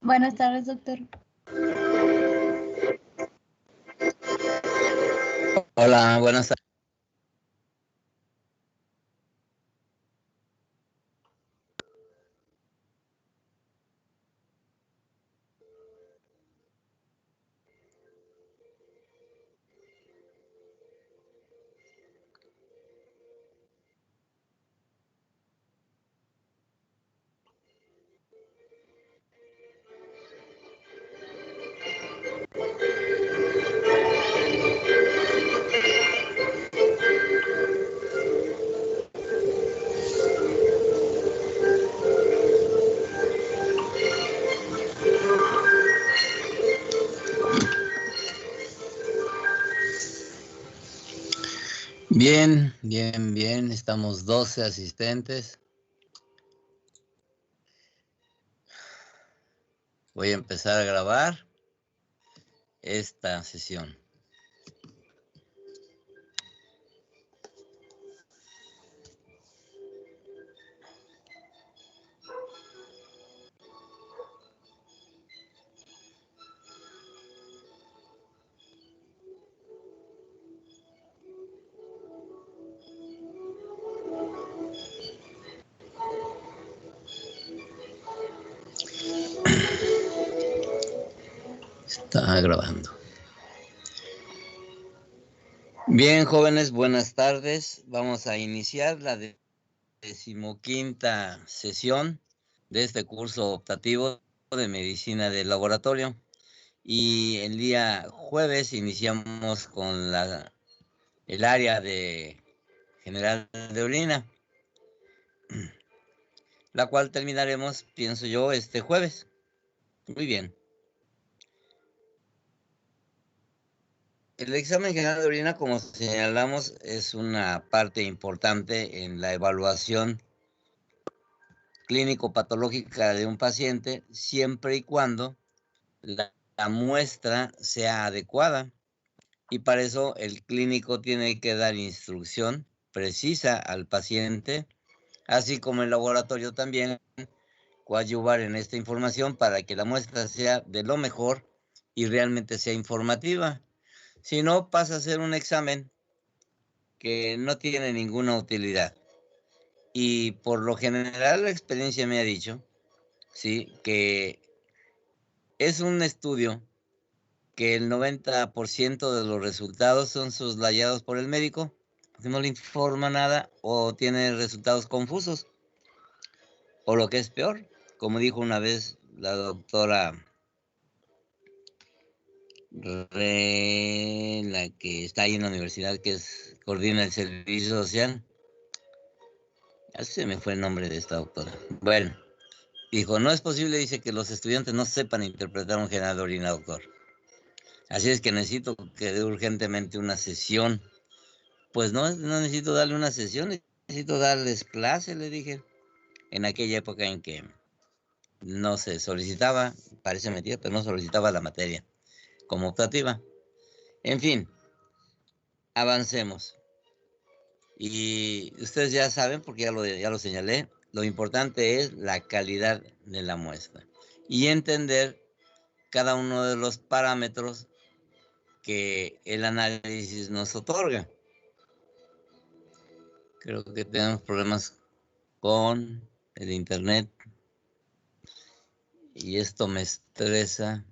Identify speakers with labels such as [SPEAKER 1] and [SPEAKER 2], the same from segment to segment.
[SPEAKER 1] Buenas tardes, doctor.
[SPEAKER 2] Hola, buenas tardes. Bien. Estamos 12 asistentes. Voy a empezar a grabar esta sesión. Está grabando. Bien, jóvenes, buenas tardes. Vamos a iniciar la 15ª sesión de este curso optativo de medicina del laboratorio. Y el día jueves iniciamos con el área de general de orina, la cual terminaremos, pienso yo, este jueves. Muy bien. El examen general de orina, como señalamos, es una parte importante en la evaluación clínico-patológica de un paciente, siempre y cuando la muestra sea adecuada. Y para eso el clínico tiene que dar instrucción precisa al paciente, así como el laboratorio también coadyuvar en esta información para que la muestra sea de lo mejor y realmente sea informativa. Si no, pasa a ser un examen que no tiene ninguna utilidad. Y por lo general la experiencia me ha dicho, sí, que es un estudio que el 90% de los resultados son soslayados por el médico, que no le informa nada o tiene resultados confusos. O lo que es peor, como dijo una vez la doctora la que está ahí en la universidad, que coordina el servicio social. Ya se me fue el nombre de esta doctora. Bueno, dijo, no es posible, dice, que los estudiantes no sepan interpretar un general de orina, doctor. Así es que necesito que dé urgentemente una sesión. Pues no necesito darle una sesión, necesito darles clase, le dije. En aquella época en que no se solicitaba, parece mentira, pero no solicitaba la materia como optativa. En fin, avancemos. Y ustedes ya saben, porque ya lo señalé, lo importante es la calidad de la muestra y entender cada uno de los parámetros que el análisis nos otorga. Creo que tenemos problemas con el internet y esto me estresa.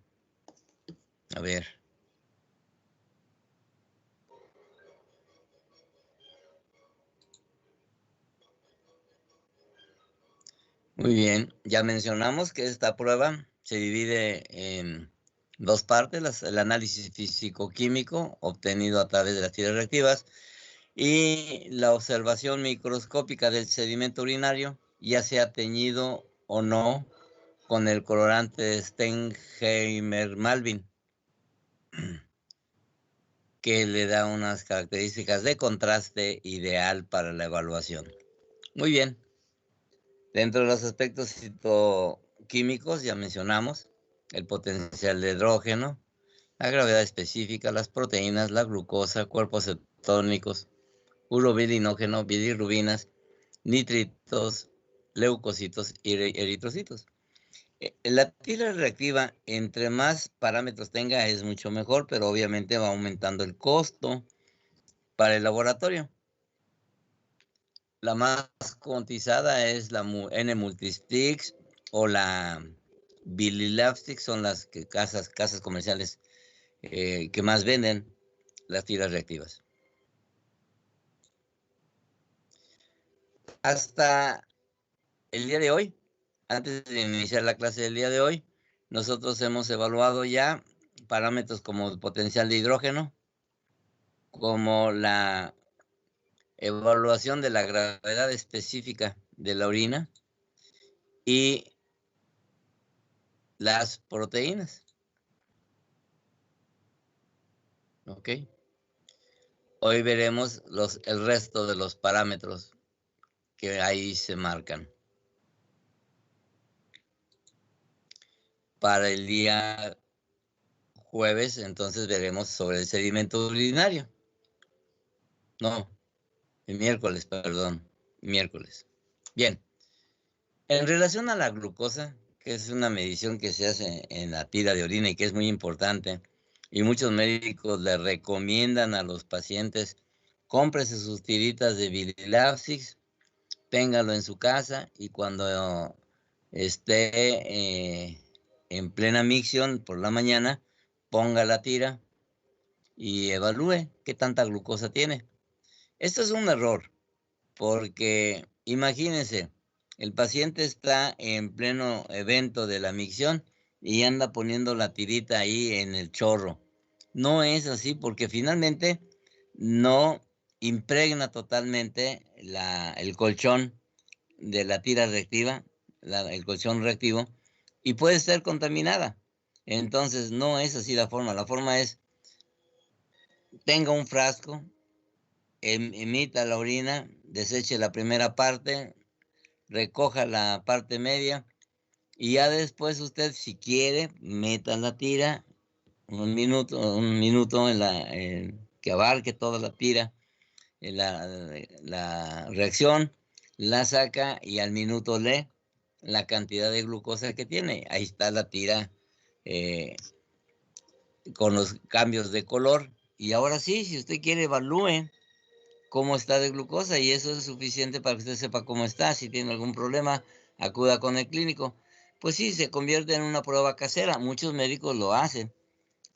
[SPEAKER 2] A ver. Muy bien, ya mencionamos que esta prueba se divide en dos partes, el análisis físico-químico obtenido a través de las tiras reactivas y la observación microscópica del sedimento urinario, ya sea teñido o no con el colorante Stenheimer-Malvin, que le da unas características de contraste ideal para la evaluación. Muy bien. Dentro de los aspectos citoquímicos ya mencionamos el potencial de hidrógeno, la gravedad específica, las proteínas, la glucosa, cuerpos cetónicos, urobilinógeno, bilirrubinas, nitritos, leucocitos y eritrocitos. La tira reactiva, entre más parámetros tenga, es mucho mejor, pero obviamente va aumentando el costo para el laboratorio. La más cotizada es la N-Multistix o la Bililabstix, son las casas comerciales que más venden las tiras reactivas. Hasta el día de hoy, antes de iniciar la clase del día de hoy, nosotros hemos evaluado ya parámetros como el potencial de hidrógeno, como la evaluación de la gravedad específica de la orina y las proteínas. ¿Ok? Hoy veremos el resto de los parámetros que ahí se marcan. Para el día jueves, entonces veremos sobre el sedimento urinario. No, el miércoles, perdón, miércoles. Bien, en relación a la glucosa, que es una medición que se hace en la tira de orina y que es muy importante, y muchos médicos le recomiendan a los pacientes, cómprese sus tiritas de Bililabsix, téngalo en su casa y cuando esté en plena micción por la mañana, ponga la tira y evalúe qué tanta glucosa tiene. Esto es un error, porque imagínense, el paciente está en pleno evento de la micción y anda poniendo la tirita ahí en el chorro. No es así, porque finalmente no impregna totalmente el colchón de la tira reactiva, el colchón reactivo, y puede ser contaminada. Entonces, no es así la forma. La forma es, tenga un frasco, emita la orina, deseche la primera parte, recoja la parte media, y ya después usted, si quiere, meta la tira un minuto que abarque toda la tira, la reacción, la saca y al minuto lee la cantidad de glucosa que tiene. Ahí está la tira con los cambios de color. Y ahora sí, si usted quiere, evalúe cómo está de glucosa y eso es suficiente para que usted sepa cómo está. Si tiene algún problema, acuda con el clínico. Pues sí, se convierte en una prueba casera. Muchos médicos lo hacen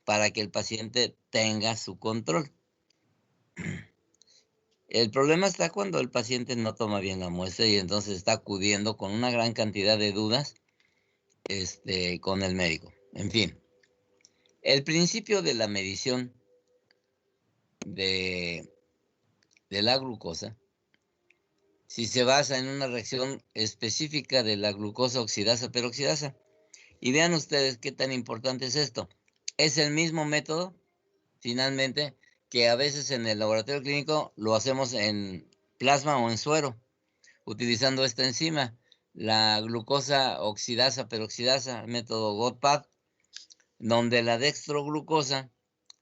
[SPEAKER 2] para que el paciente tenga su control. El problema está cuando el paciente no toma bien la muestra y entonces está acudiendo con una gran cantidad de dudas con el médico. En fin, el principio de la medición de la glucosa, si se basa en una reacción específica de la glucosa oxidasa-peroxidasa, y vean ustedes qué tan importante es esto. Es el mismo método, finalmente, que a veces en el laboratorio clínico lo hacemos en plasma o en suero, utilizando esta enzima, la glucosa oxidasa-peroxidasa, método GOTPAD, donde la dextroglucosa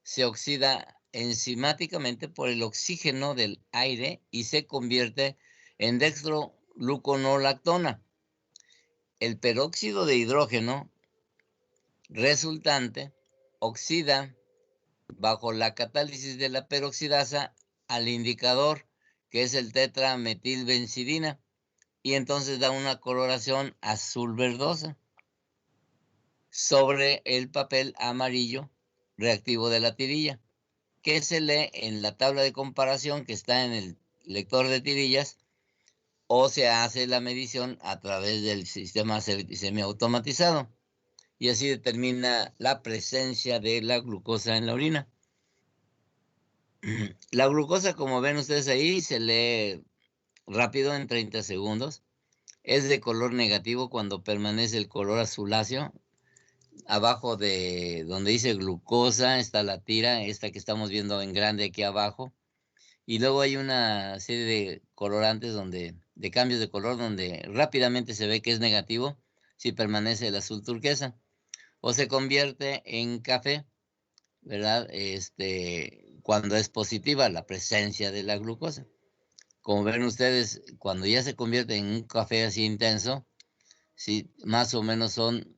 [SPEAKER 2] se oxida enzimáticamente por el oxígeno del aire y se convierte en dextrogluconolactona. El peróxido de hidrógeno resultante oxida bajo la catálisis de la peroxidasa al indicador, que es el tetrametilbenzidina, y entonces da una coloración azul verdosa sobre el papel amarillo reactivo de la tirilla, que se lee en la tabla de comparación que está en el lector de tirillas, o se hace la medición a través del sistema semiautomatizado, y así determina la presencia de la glucosa en la orina. La glucosa, como ven ustedes ahí, se lee rápido en 30 segundos. Es de color negativo cuando permanece el color azuláceo. Abajo de donde dice glucosa está la tira, esta que estamos viendo en grande aquí abajo. Y luego hay una serie de colorantes de cambios de color donde rápidamente se ve que es negativo si permanece el azul turquesa. O se convierte en café, ¿verdad? Cuando es positiva la presencia de la glucosa. Como ven ustedes, cuando ya se convierte en un café así intenso, sí, más o menos son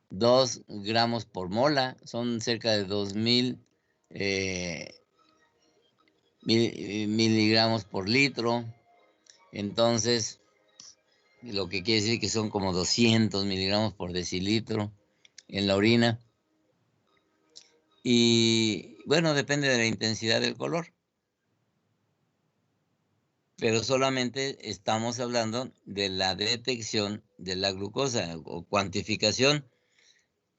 [SPEAKER 2] 2 gramos por mola, son cerca de 2000 miligramos por litro. Entonces, lo que quiere decir que son como 200 miligramos por decilitro en la orina. Y bueno, depende de la intensidad del color. Pero solamente estamos hablando de la detección de la glucosa o cuantificación.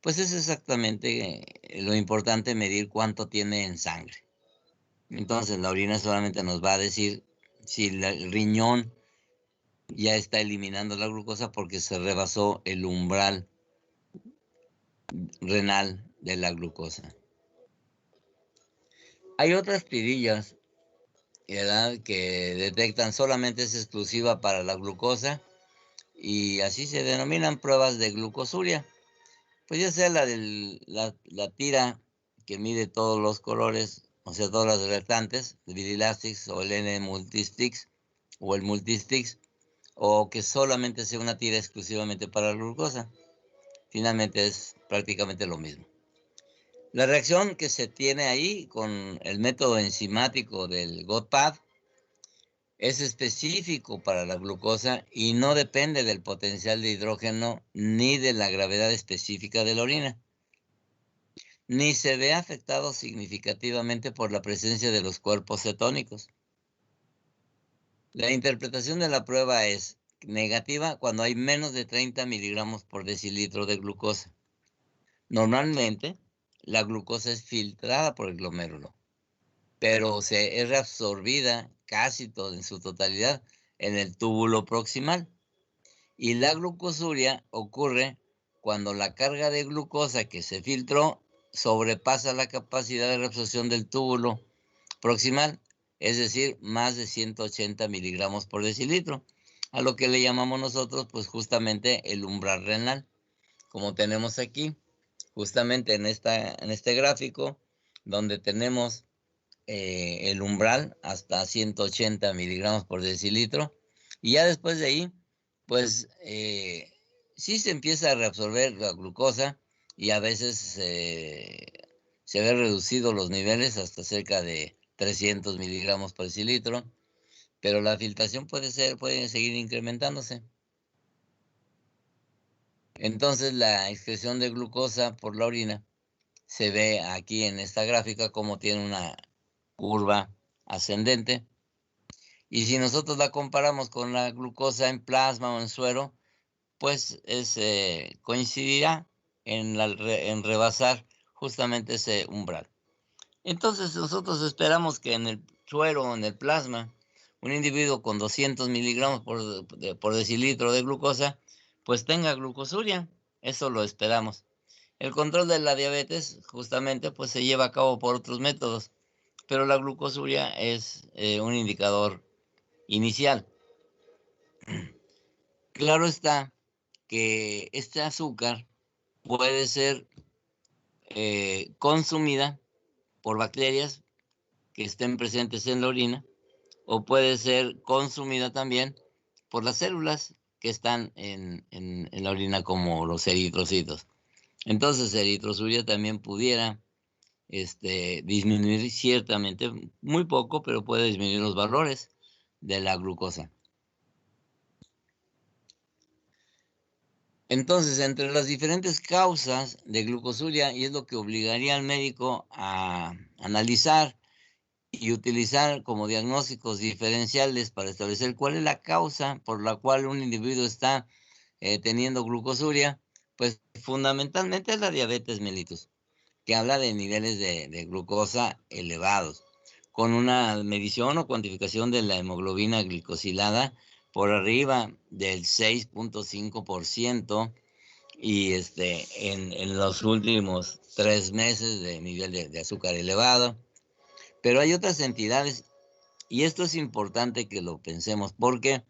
[SPEAKER 2] Pues es exactamente lo importante, medir cuánto tiene en sangre. Entonces la orina solamente nos va a decir si el riñón ya está eliminando la glucosa porque se rebasó el umbral renal de la glucosa. Hay otras tirillas, ¿verdad?, que detectan solamente, es exclusiva para la glucosa, y así se denominan pruebas de glucosuria. Pues ya sea la tira que mide todos los colores, o sea, todas las reactantes, el Virilastix o el N-Multistix o el Multistix, o que solamente sea una tira exclusivamente para la glucosa. Finalmente es prácticamente lo mismo. La reacción que se tiene ahí con el método enzimático del GOTPAD es específico para la glucosa y no depende del potencial de hidrógeno ni de la gravedad específica de la orina, ni se ve afectado significativamente por la presencia de los cuerpos cetónicos. La interpretación de la prueba es negativa cuando hay menos de 30 miligramos por decilitro de glucosa. Normalmente, la glucosa es filtrada por el glomérulo, pero es reabsorbida casi en su totalidad en el túbulo proximal. Y la glucosuria ocurre cuando la carga de glucosa que se filtró sobrepasa la capacidad de reabsorción del túbulo proximal, es decir, más de 180 miligramos por decilitro, a lo que le llamamos nosotros, pues justamente el umbral renal, como tenemos aquí, justamente en este gráfico, donde tenemos el umbral hasta 180 miligramos por decilitro, y ya después de ahí, pues sí se empieza a reabsorber la glucosa y a veces se ve reducido los niveles hasta cerca de 300 miligramos por decilitro, pero la filtración puede seguir incrementándose. Entonces la excreción de glucosa por la orina se ve aquí en esta gráfica como tiene una curva ascendente. Y si nosotros la comparamos con la glucosa en plasma o en suero, pues coincidirá en rebasar justamente ese umbral. Entonces nosotros esperamos que en el suero o en el plasma, un individuo con 200 miligramos por decilitro de glucosa, pues tenga glucosuria. Eso lo esperamos. El control de la diabetes justamente pues se lleva a cabo por otros métodos, pero la glucosuria es un indicador inicial. Claro está que este azúcar puede ser consumida por bacterias que estén presentes en la orina, o puede ser consumida también por las células que están en la orina, como los eritrocitos. Entonces, eritrosuria también pudiera disminuir ciertamente, muy poco, pero puede disminuir los valores de la glucosa. Entonces, entre las diferentes causas de glucosuria, y es lo que obligaría al médico a analizar y utilizar como diagnósticos diferenciales para establecer cuál es la causa por la cual un individuo está teniendo glucosuria, pues fundamentalmente es la diabetes mellitus, que habla de niveles de glucosa elevados, con una medición o cuantificación de la hemoglobina glicosilada por arriba del 6.5%, y en los últimos 3 meses de nivel de azúcar elevado. Pero hay otras entidades, y esto es importante que lo pensemos, porque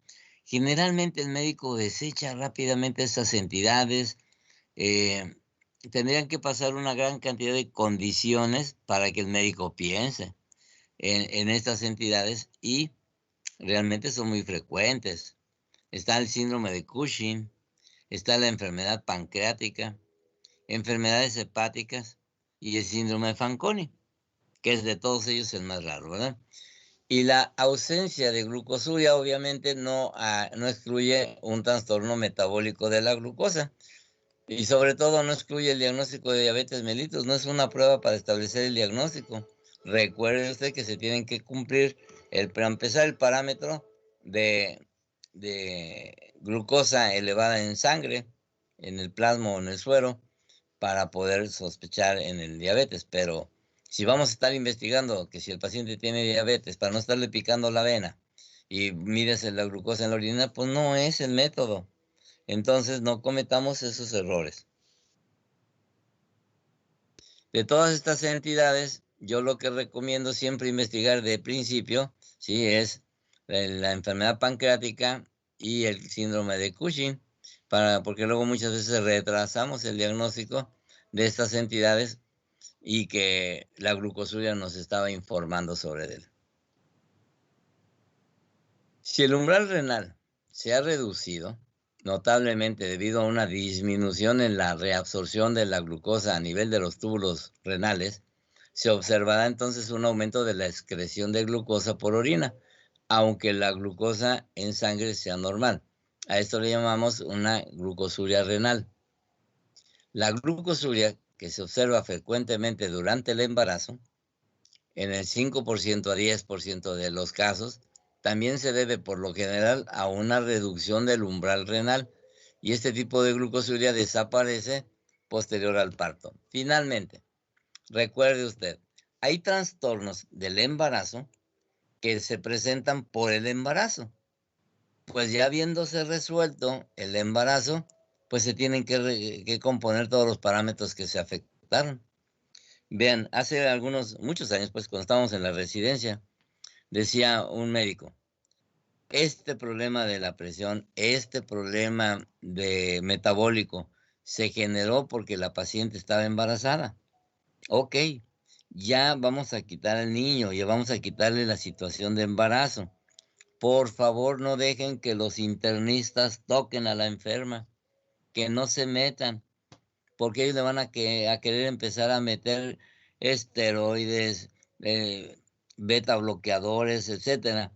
[SPEAKER 2] generalmente el médico desecha rápidamente estas entidades. Tendrían que pasar una gran cantidad de condiciones para que el médico piense en estas entidades, y realmente son muy frecuentes. Está el síndrome de Cushing, está la enfermedad pancreática, enfermedades hepáticas y el síndrome de Fanconi, que es de todos ellos el más raro, ¿verdad? Y la ausencia de glucosuria obviamente no excluye un trastorno metabólico de la glucosa. Y sobre todo no excluye el diagnóstico de diabetes mellitus, no es una prueba para establecer el diagnóstico. Recuerde usted que se tienen que cumplir, para empezar, el parámetro de glucosa elevada en sangre, en el plasma o en el suero, para poder sospechar en el diabetes. Pero si vamos a estar investigando que si el paciente tiene diabetes, para no estarle picando la vena y mídese la glucosa en la orina, pues no es el método. Entonces no cometamos esos errores. De todas estas entidades, yo lo que recomiendo siempre investigar de principio, sí, es la enfermedad pancreática y el síndrome de Cushing, porque luego muchas veces retrasamos el diagnóstico de estas entidades y que la glucosuria nos estaba informando sobre él. Si el umbral renal se ha reducido notablemente debido a una disminución en la reabsorción de la glucosa a nivel de los túbulos renales, se observará entonces un aumento de la excreción de glucosa por orina, aunque la glucosa en sangre sea normal. A esto le llamamos una glucosuria renal. La glucosuria, que se observa frecuentemente durante el embarazo, en el 5% a 10% de los casos, también se debe por lo general a una reducción del umbral renal y este tipo de glucosuria desaparece posterior al parto. Finalmente, recuerde usted, hay trastornos del embarazo que se presentan por el embarazo. Pues ya habiéndose resuelto el embarazo, pues se tienen que componer todos los parámetros que se afectaron. Vean, hace muchos años, pues cuando estábamos en la residencia, decía un médico, este problema de la presión, este problema de metabólico, se generó porque la paciente estaba embarazada. Ok, ya vamos a quitar al niño, ya vamos a quitarle la situación de embarazo. Por favor, no dejen que los internistas toquen a la enferma, que no se metan, porque ellos le van a querer empezar a meter esteroides, beta bloqueadores, etcétera.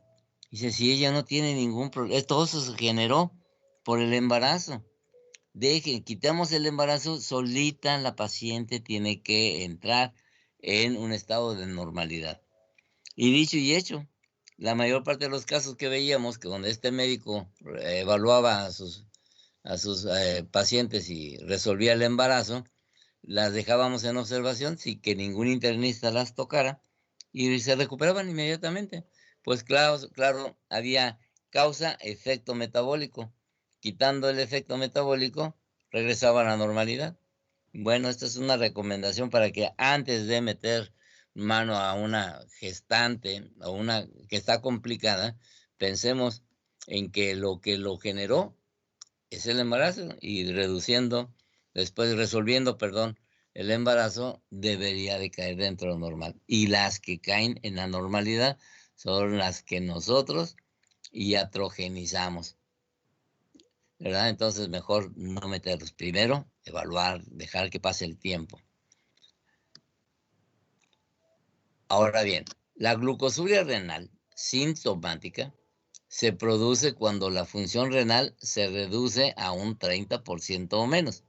[SPEAKER 2] Dice, si ella no tiene ningún problema, todo eso se generó por el embarazo. Quitamos el embarazo, solita la paciente tiene que entrar en un estado de normalidad. Y dicho y hecho, la mayor parte de los casos que veíamos, que donde este médico evaluaba a sus pacientes y resolvía el embarazo, las dejábamos en observación sin que ningún internista las tocara y se recuperaban inmediatamente. Pues claro, había causa-efecto metabólico. Quitando el efecto metabólico, regresaba a la normalidad. Bueno, esta es una recomendación para que antes de meter mano a una gestante o una que está complicada, pensemos en que lo generó es el embarazo y resolviendo, perdón, el embarazo debería de caer dentro de lo normal. Y las que caen en la normalidad son las que nosotros iatrogenizamos, ¿verdad? Entonces mejor no meterlos. Primero, evaluar, dejar que pase el tiempo. Ahora bien, la glucosuria renal sintomática se produce cuando la función renal se reduce a un 30% o menos.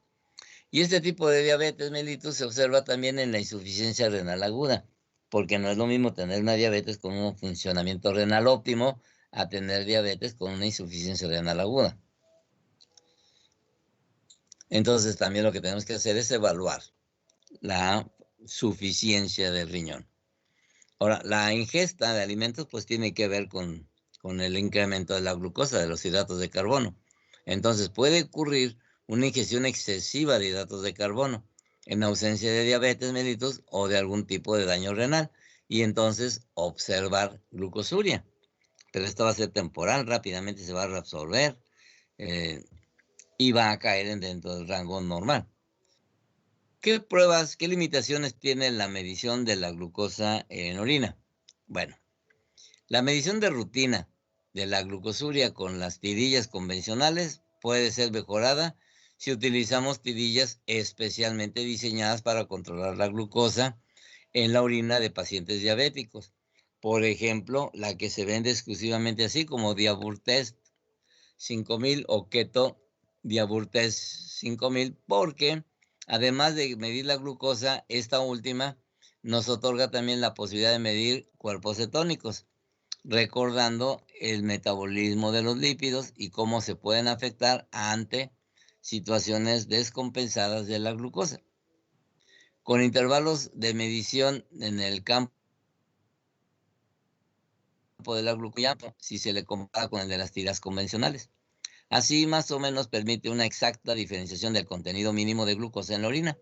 [SPEAKER 2] Y este tipo de diabetes mellitus se observa también en la insuficiencia renal aguda, porque no es lo mismo tener una diabetes con un funcionamiento renal óptimo a tener diabetes con una insuficiencia renal aguda. Entonces también lo que tenemos que hacer es evaluar la suficiencia del riñón. Ahora, la ingesta de alimentos pues tiene que ver con el incremento de la glucosa, de los hidratos de carbono. Entonces puede ocurrir una ingestión excesiva de hidratos de carbono en ausencia de diabetes mellitus o de algún tipo de daño renal y entonces observar glucosuria. Pero esto va a ser temporal, rápidamente se va a reabsorber y va a caer dentro del rango normal. ¿Qué pruebas, qué limitaciones tiene la medición de la glucosa en orina? Bueno, la medición de rutina de la glucosuria con las tirillas convencionales puede ser mejorada si utilizamos tirillas especialmente diseñadas para controlar la glucosa en la orina de pacientes diabéticos. Por ejemplo, la que se vende exclusivamente así como Diaburtest 5000 o Keto Diaburtest 5000, porque además de medir la glucosa, esta última nos otorga también la posibilidad de medir cuerpos cetónicos, recordando el metabolismo de los lípidos y cómo se pueden afectar ante situaciones descompensadas de la glucosa. Con intervalos de medición en el campo de la glucosa, si se le compara con el de las tiras convencionales. Así más o menos permite una exacta diferenciación del contenido mínimo de glucosa en la orina.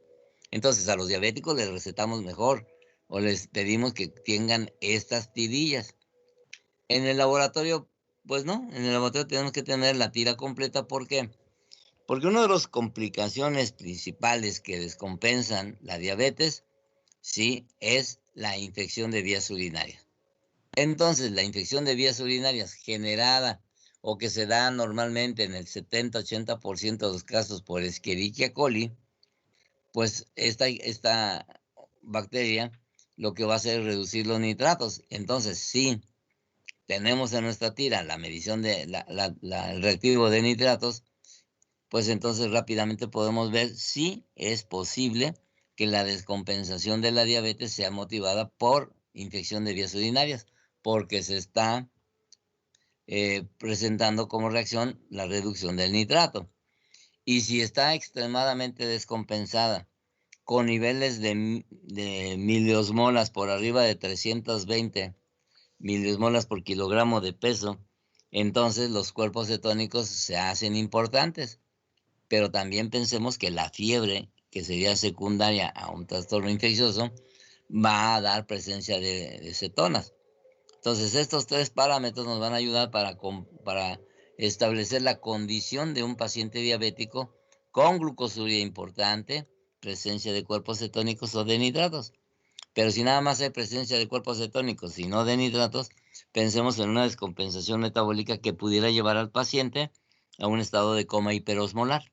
[SPEAKER 2] Entonces a los diabéticos les recetamos mejor o les pedimos que tengan estas tirillas. En el laboratorio, pues no, en el laboratorio tenemos que tener la tira completa. ¿Por qué? Porque una de las complicaciones principales que descompensan la diabetes, sí, es la infección de vías urinarias. Entonces, la infección de vías urinarias generada o que se da normalmente en el 70-80% de los casos por Escherichia coli, pues esta bacteria lo que va a hacer es reducir los nitratos. Entonces, si tenemos en nuestra tira la medición de el reactivo de nitratos, pues entonces rápidamente podemos ver si es posible que la descompensación de la diabetes sea motivada por infección de vías urinarias, porque se está presentando como reacción la reducción del nitrato. Y si está extremadamente descompensada, con niveles de miliosmolas por arriba de 320 miliosmolas por kilogramo de peso, entonces los cuerpos cetónicos se hacen importantes. Pero también pensemos que la fiebre, que sería secundaria a un trastorno infeccioso, va a dar presencia de cetonas. Entonces, estos tres parámetros nos van a ayudar para establecer la condición de un paciente diabético con glucosuria importante, presencia de cuerpos cetónicos o de nitratos. Pero si nada más hay presencia de cuerpos cetónicos y no de nitratos, pensemos en una descompensación metabólica que pudiera llevar al paciente a un estado de coma hiperosmolar.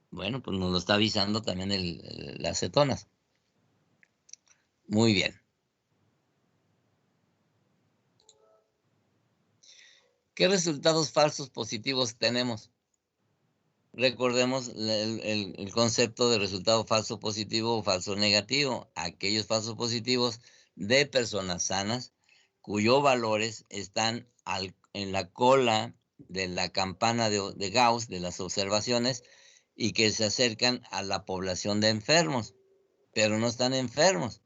[SPEAKER 2] Bueno, pues nos lo está avisando también las cetonas. Muy bien. ¿Qué resultados falsos positivos tenemos? Recordemos el concepto de resultado falso positivo o falso negativo. Aquellos falsos positivos de personas sanas cuyos valores están en la cola de la campana de Gauss de las observaciones y que se acercan a la población de enfermos, pero no están enfermos.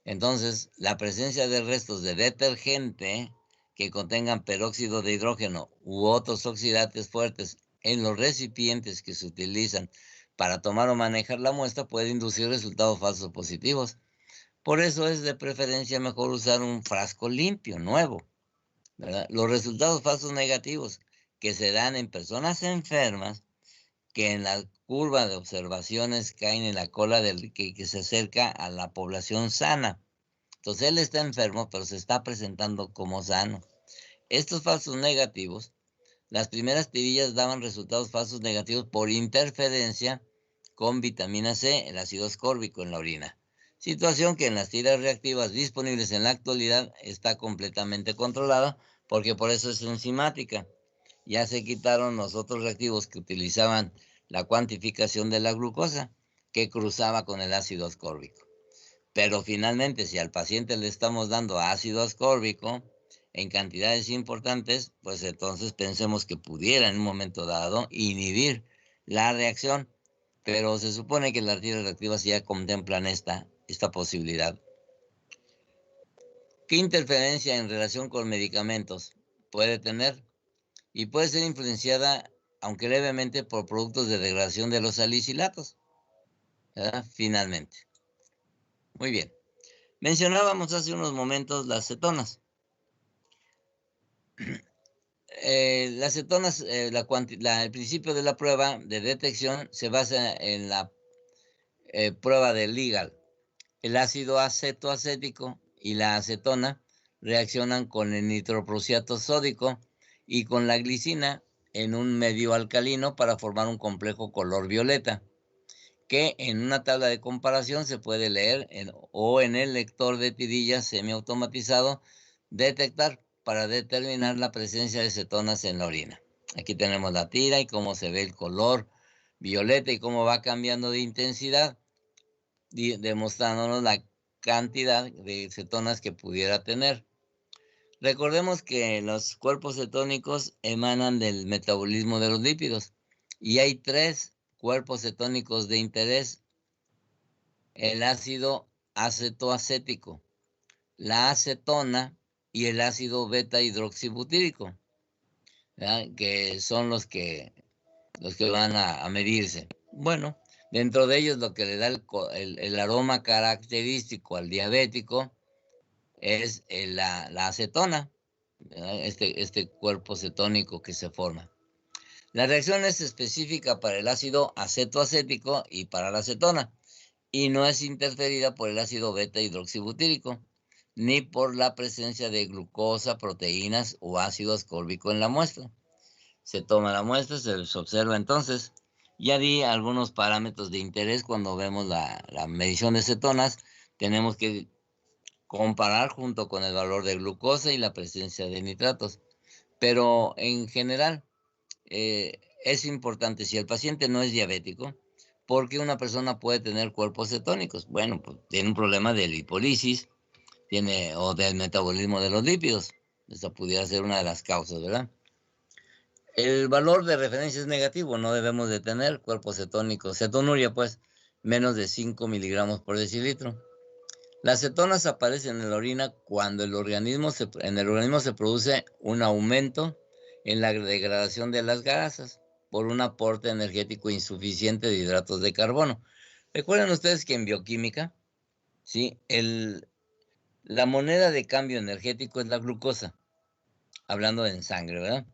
[SPEAKER 2] Entonces, la presencia de restos de detergente que contengan peróxido de hidrógeno u otros oxidantes fuertes en los recipientes que se utilizan para tomar o manejar la muestra puede inducir resultados falsos positivos. Por eso es de preferencia mejor usar un frasco limpio, nuevo, ¿verdad? Los resultados falsos negativos que se dan en personas enfermas que en la curva de observaciones caen en la cola del que se acerca a la población sana. Entonces él está enfermo, pero se está presentando como sano. Estos falsos negativos, las primeras tirillas daban resultados falsos negativos por interferencia con vitamina C, el ácido ascórbico en la orina. Situación que en las tiras reactivas disponibles en la actualidad está completamente controlada, porque por eso es enzimática. Ya se quitaron los otros reactivos que utilizaban la cuantificación de la glucosa, que cruzaba con el ácido ascórbico. Pero finalmente, si al paciente le estamos dando ácido ascórbico en cantidades importantes, pues entonces pensemos que pudiera en un momento dado inhibir la reacción. Pero se supone que las tiras reactivas ya contemplan esta posibilidad. ¿Qué interferencia en relación con medicamentos puede tener? Y puede ser influenciada, aunque levemente, por productos de degradación de los salicilatos, ¿verdad? Finalmente. Muy bien. Mencionábamos hace unos momentos las cetonas. Las cetonas, el principio de la prueba de detección se basa en la prueba del LIGAL. El ácido acetoacético y la acetona reaccionan con el nitroprusiato sódico y con la glicina en un medio alcalino para formar un complejo color violeta, que en una tabla de comparación se puede leer o en el lector de tirillas semiautomatizado detectar para determinar la presencia de cetonas en la orina. Aquí tenemos la tira y cómo se ve el color violeta y cómo va cambiando de intensidad, demostrándonos la cantidad de cetonas que pudiera tener. Recordemos que los cuerpos cetónicos emanan del metabolismo de los lípidos y hay 3 cuerpos cetónicos de interés: el ácido acetoacético, la acetona y el ácido beta hidroxibutírico, ¿verdad? Que son los que van a medirse. Bueno, dentro de ellos lo que le da el aroma característico al diabético es la acetona, ¿verdad? Este cuerpo cetónico que se forma. La reacción es específica para el ácido acetoacético y para la acetona, y no es interferida por el ácido beta hidroxibutírico, ni por la presencia de glucosa, proteínas o ácido ascórbico en la muestra. Se toma la muestra, se observa entonces. Ya di algunos parámetros de interés cuando vemos la medición de cetonas. Tenemos que comparar junto con el valor de glucosa y la presencia de nitratos. Pero en general es importante, si el paciente no es diabético, ¿por qué una persona puede tener cuerpos cetónicos? Bueno, pues tiene un problema de lipólisis, o del metabolismo de los lípidos. Esa pudiera ser una de las causas, ¿verdad? El valor de referencia es negativo, no debemos de tener cuerpos cetónicos, cetonuria pues, menos de 5 miligramos por decilitro. Las cetonas aparecen en la orina cuando en el organismo se produce un aumento en la degradación de las grasas por un aporte energético insuficiente de hidratos de carbono. Recuerden ustedes que en bioquímica, ¿sí? La moneda de cambio energético es la glucosa, hablando en sangre, ¿verdad?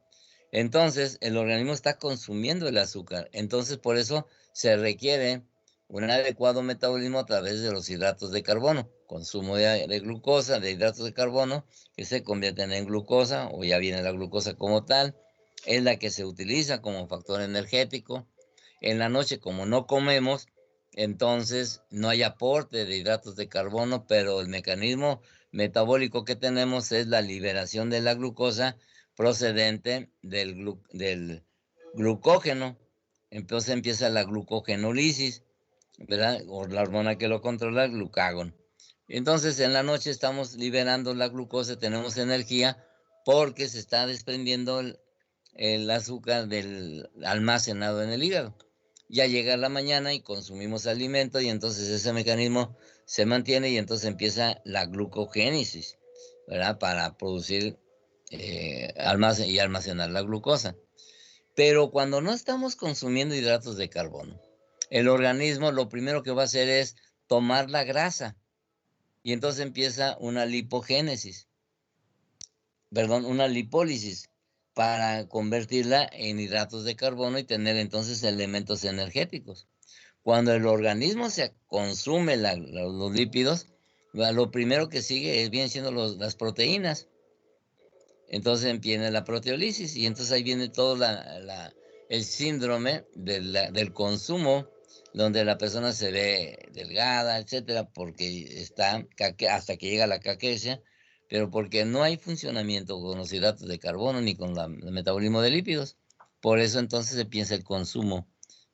[SPEAKER 2] Entonces, el organismo está consumiendo el azúcar. Entonces, por eso se requiere un adecuado metabolismo a través de los hidratos de carbono. Consumo de glucosa, de hidratos de carbono, que se convierten en glucosa, o ya viene la glucosa como tal. Es la que se utiliza como factor energético. En la noche, como no comemos, entonces no hay aporte de hidratos de carbono, pero el mecanismo metabólico que tenemos es la liberación de la glucosa procedente del glucógeno. Entonces empieza la glucogenólisis, ¿verdad? O la hormona que lo controla, el glucagón. Entonces en la noche estamos liberando la glucosa, tenemos energía porque se está desprendiendo el azúcar del almacenado en el hígado. Ya llega la mañana y consumimos alimento y entonces ese mecanismo se mantiene y entonces empieza la glucogénesis, ¿verdad? Para producir y almacenar la glucosa. Pero cuando no estamos consumiendo hidratos de carbono, el organismo lo primero que va a hacer es tomar la grasa y entonces empieza una lipogénesis, perdón, una lipólisis para convertirla en hidratos de carbono y tener entonces elementos energéticos. Cuando el organismo se consume los lípidos, lo primero que sigue vienen siendo las proteínas. Entonces viene la proteólisis y entonces ahí viene todo el síndrome del consumo, donde la persona se ve delgada, etcétera, porque está hasta que llega la caquesia, pero porque no hay funcionamiento con los hidratos de carbono ni con el metabolismo de lípidos. Por eso entonces se piensa el consumo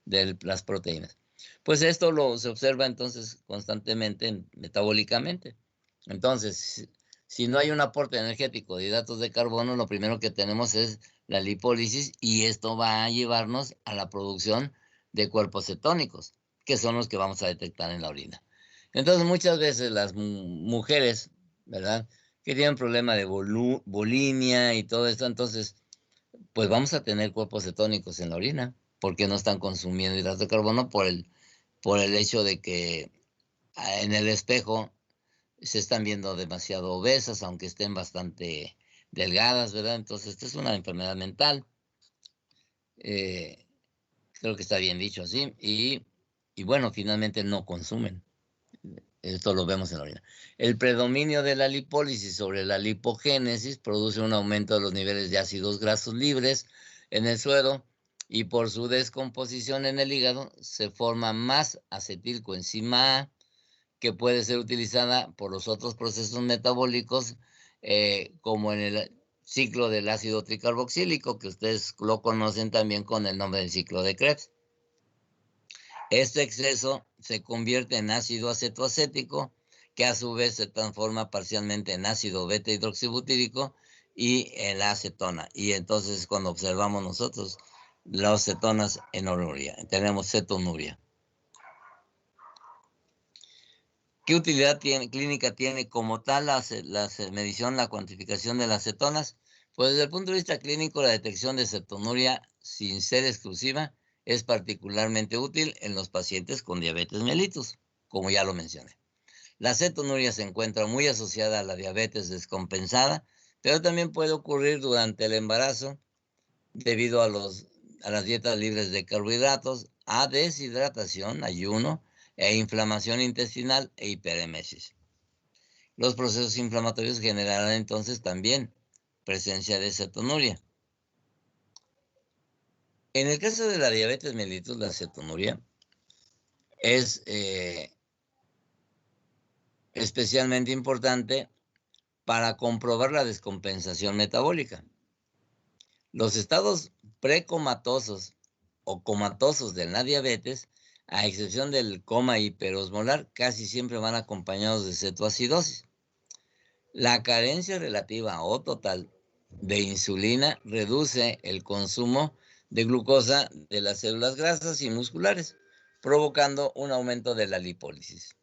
[SPEAKER 2] de las proteínas. Pues esto se observa entonces constantemente metabólicamente. Entonces, si no hay un aporte energético de hidratos de carbono, lo primero que tenemos es la lipólisis y esto va a llevarnos a la producción de cuerpos cetónicos, que son los que vamos a detectar en la orina. Entonces, muchas veces las mujeres, ¿verdad?, que tienen problema de bulimia y todo esto, entonces, pues vamos a tener cuerpos cetónicos en la orina, porque no están consumiendo hidratos de carbono por el hecho de que en el espejo se están viendo demasiado obesas, aunque estén bastante delgadas, ¿verdad? Entonces, esta es una enfermedad mental. Creo que está bien dicho así. Y bueno, finalmente no consumen. Esto lo vemos en la orina. El predominio de la lipólisis sobre la lipogénesis produce un aumento de los niveles de ácidos grasos libres en el suero y por su descomposición en el hígado se forma más acetilcoenzima A, que puede ser utilizada por los otros procesos metabólicos, como en el ciclo del ácido tricarboxílico, que ustedes lo conocen también con el nombre del ciclo de Krebs. Este exceso se convierte en ácido acetoacético, que a su vez se transforma parcialmente en ácido beta-hidroxibutírico y en la acetona. Y entonces cuando observamos nosotros las cetonas en urea, tenemos cetonuria. ¿Qué utilidad clínica tiene como tal la medición, la cuantificación de las cetonas? Pues desde el punto de vista clínico, la detección de cetonuria sin ser exclusiva es particularmente útil en los pacientes con diabetes mellitus, como ya lo mencioné. La cetonuria se encuentra muy asociada a la diabetes descompensada, pero también puede ocurrir durante el embarazo debido a las dietas libres de carbohidratos, a deshidratación, ayuno, e inflamación intestinal e hiperemesis. Los procesos inflamatorios generarán entonces también presencia de cetonuria. En el caso de la diabetes mellitus, la cetonuria es especialmente importante para comprobar la descompensación metabólica. Los estados precomatosos o comatosos de la diabetes, a excepción del coma hiperosmolar, casi siempre van acompañados de cetoacidosis. La carencia relativa o total de insulina reduce el consumo de glucosa de las células grasas y musculares, provocando un aumento de la lipólisis.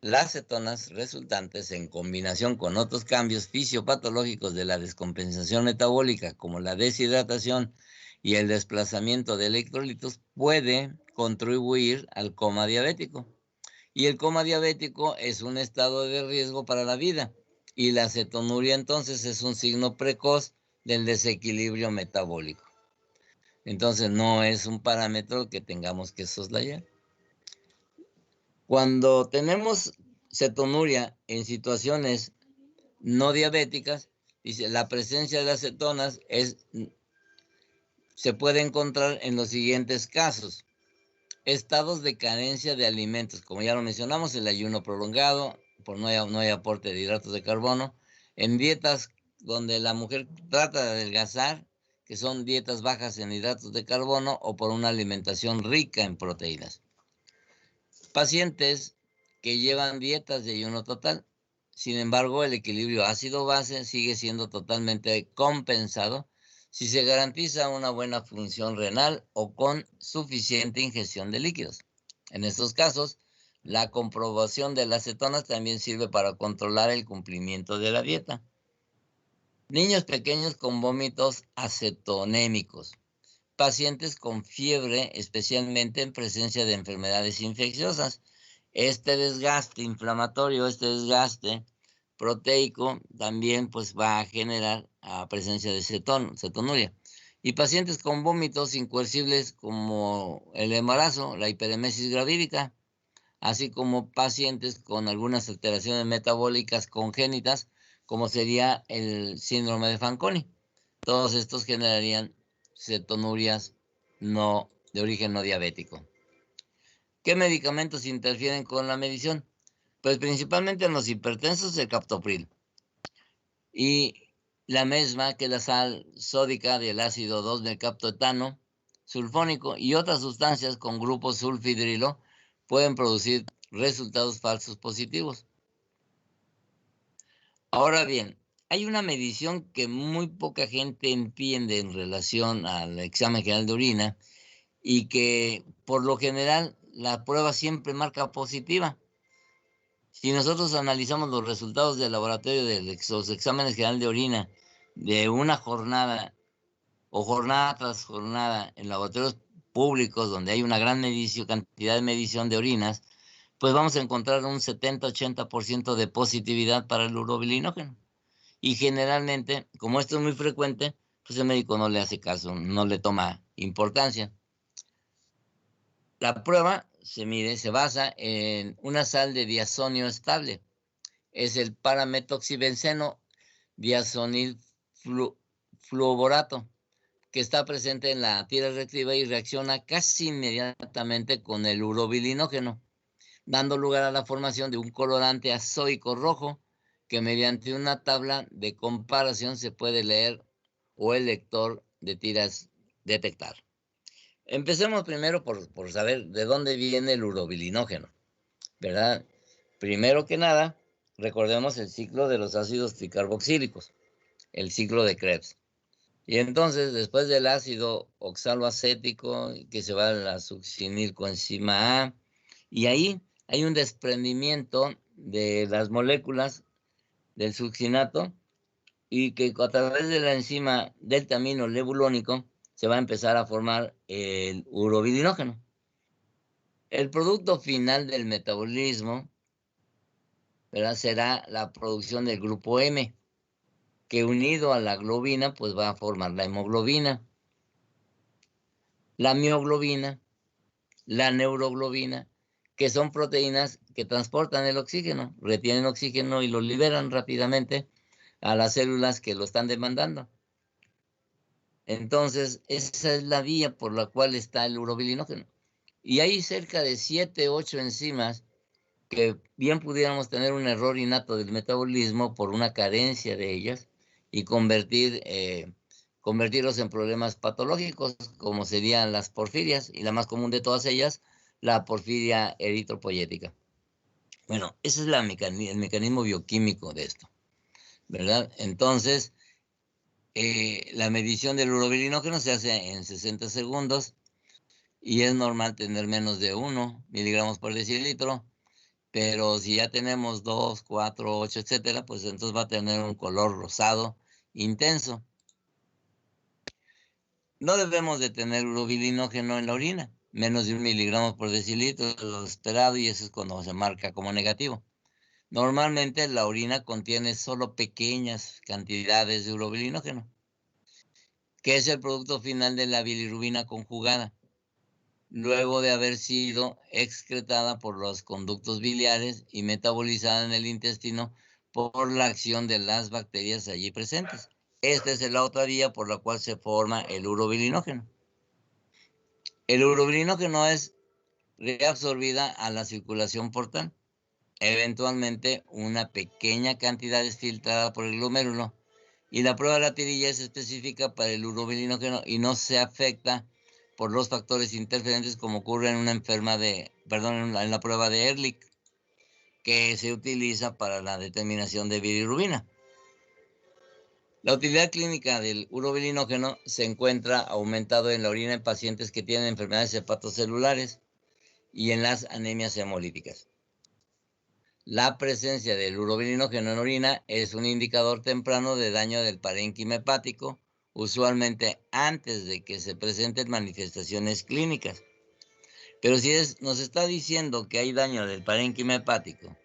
[SPEAKER 2] Las cetonas resultantes, en combinación con otros cambios fisiopatológicos de la descompensación metabólica, como la deshidratación y el desplazamiento de electrolitos, puede contribuir al coma diabético. Y el coma diabético es un estado de riesgo para la vida. Y la cetonuria entonces es un signo precoz del desequilibrio metabólico. Entonces no es un parámetro que tengamos que soslayar. Cuando tenemos cetonuria en situaciones no diabéticas, dice, la presencia de las cetonas se puede encontrar en los siguientes casos. Estados de carencia de alimentos, como ya lo mencionamos, el ayuno prolongado, no hay aporte de hidratos de carbono, en dietas donde la mujer trata de adelgazar, que son dietas bajas en hidratos de carbono, o por una alimentación rica en proteínas. Pacientes que llevan dietas de ayuno total, sin embargo, el equilibrio ácido-base sigue siendo totalmente compensado si se garantiza una buena función renal o con suficiente ingestión de líquidos. En estos casos, la comprobación de las cetonas también sirve para controlar el cumplimiento de la dieta. Niños pequeños con vómitos acetonémicos. Pacientes con fiebre, especialmente en presencia de enfermedades infecciosas. Este desgaste inflamatorio, este desgaste proteico también pues va a generar presencia de cetonuria. Y pacientes con vómitos incoercibles como el embarazo, la hiperemesis gravídica, así como pacientes con algunas alteraciones metabólicas congénitas, como sería el síndrome de Fanconi. Todos estos generarían cetonurias de origen no diabético. ¿Qué medicamentos interfieren con la medición? Pues principalmente en los hipertensos el captopril y la mesma, que es la sal sódica del ácido 2-mercaptoetano sulfónico, y otras sustancias con grupo sulfhidrilo pueden producir resultados falsos positivos. Ahora bien, hay una medición que muy poca gente entiende en relación al examen general de orina y que por lo general la prueba siempre marca positiva. Si nosotros analizamos los resultados del laboratorio de los exámenes general de orina de una jornada o jornada tras jornada en laboratorios públicos donde hay una gran cantidad de medición de orinas, pues vamos a encontrar un 70-80% de positividad para el urobilinógeno. Y generalmente, como esto es muy frecuente, pues el médico no le hace caso, no le toma importancia. La prueba se basa en una sal de diazonio estable. Es el parametoxibenceno diazonil fluoborato, que está presente en la tira reactiva y reacciona casi inmediatamente con el urobilinógeno, dando lugar a la formación de un colorante azoico rojo que mediante una tabla de comparación se puede leer o el lector de tiras detectar. Empecemos primero por saber de dónde viene el urobilinógeno, ¿verdad? Primero que nada, recordemos el ciclo de los ácidos tricarboxílicos, el ciclo de Krebs. Y entonces, después del ácido oxaloacético, que se va a la succinilcoenzima A, y ahí hay un desprendimiento de las moléculas del succinato y que a través de la enzima deltamino levulónico se va a empezar a formar el urobilinógeno. El producto final del metabolismo, ¿verdad?, será la producción del grupo M, que unido a la globina, pues va a formar la hemoglobina, la mioglobina, la neuroglobina, que son proteínas que transportan el oxígeno, retienen oxígeno y lo liberan rápidamente a las células que lo están demandando. Entonces, esa es la vía por la cual está el urobilinógeno. Y hay cerca de 7, 8 enzimas que bien pudiéramos tener un error innato del metabolismo por una carencia de ellas y convertirlos en problemas patológicos, como serían las porfirias, y la más común de todas ellas, la porfiria eritropoyética. Bueno, ese es el mecanismo bioquímico de esto, ¿verdad? Entonces, la medición del urobilinógeno se hace en 60 segundos y es normal tener menos de 1 miligramos por decilitro, pero si ya tenemos 2, 4, 8, etcétera, pues entonces va a tener un color rosado intenso. No debemos de tener urobilinógeno en la orina, menos de 1 miligramo por decilitro, es lo esperado, y eso es cuando se marca como negativo. Normalmente la orina contiene solo pequeñas cantidades de urobilinógeno, que es el producto final de la bilirrubina conjugada, luego de haber sido excretada por los conductos biliares y metabolizada en el intestino por la acción de las bacterias allí presentes. Esta es la otra vía por la cual se forma el urobilinógeno. El urobilinógeno es reabsorbida a la circulación portal. Eventualmente, una pequeña cantidad es filtrada por el glomérulo y la prueba de la tirilla es específica para el urobilinógeno y no se afecta por los factores interferentes como ocurre en en la prueba de Ehrlich, que se utiliza para la determinación de bilirrubina. La utilidad clínica del urobilinógeno se encuentra aumentado en la orina en pacientes que tienen enfermedades hepatocelulares y en las anemias hemolíticas. La presencia del urobilinógeno en orina es un indicador temprano de daño del parénquima hepático, usualmente antes de que se presenten manifestaciones clínicas. Pero si nos está diciendo que hay daño del parénquima hepático,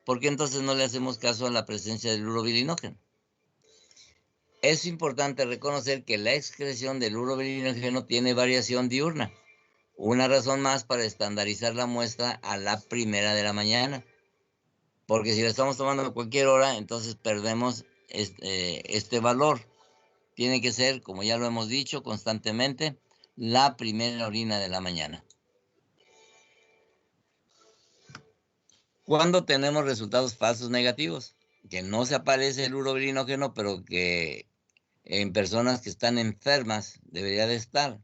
[SPEAKER 2] ¿por qué entonces no le hacemos caso a la presencia del urobilinógeno? Es importante reconocer que la excreción del urobilinógeno tiene variación diurna, una razón más para estandarizar la muestra a la primera de la mañana, porque si la estamos tomando a cualquier hora, entonces perdemos este valor. Tiene que ser, como ya lo hemos dicho constantemente, la primera orina de la mañana. Cuando tenemos resultados falsos negativos, que no se aparece el urobilinógeno, pero que en personas que están enfermas debería de estar,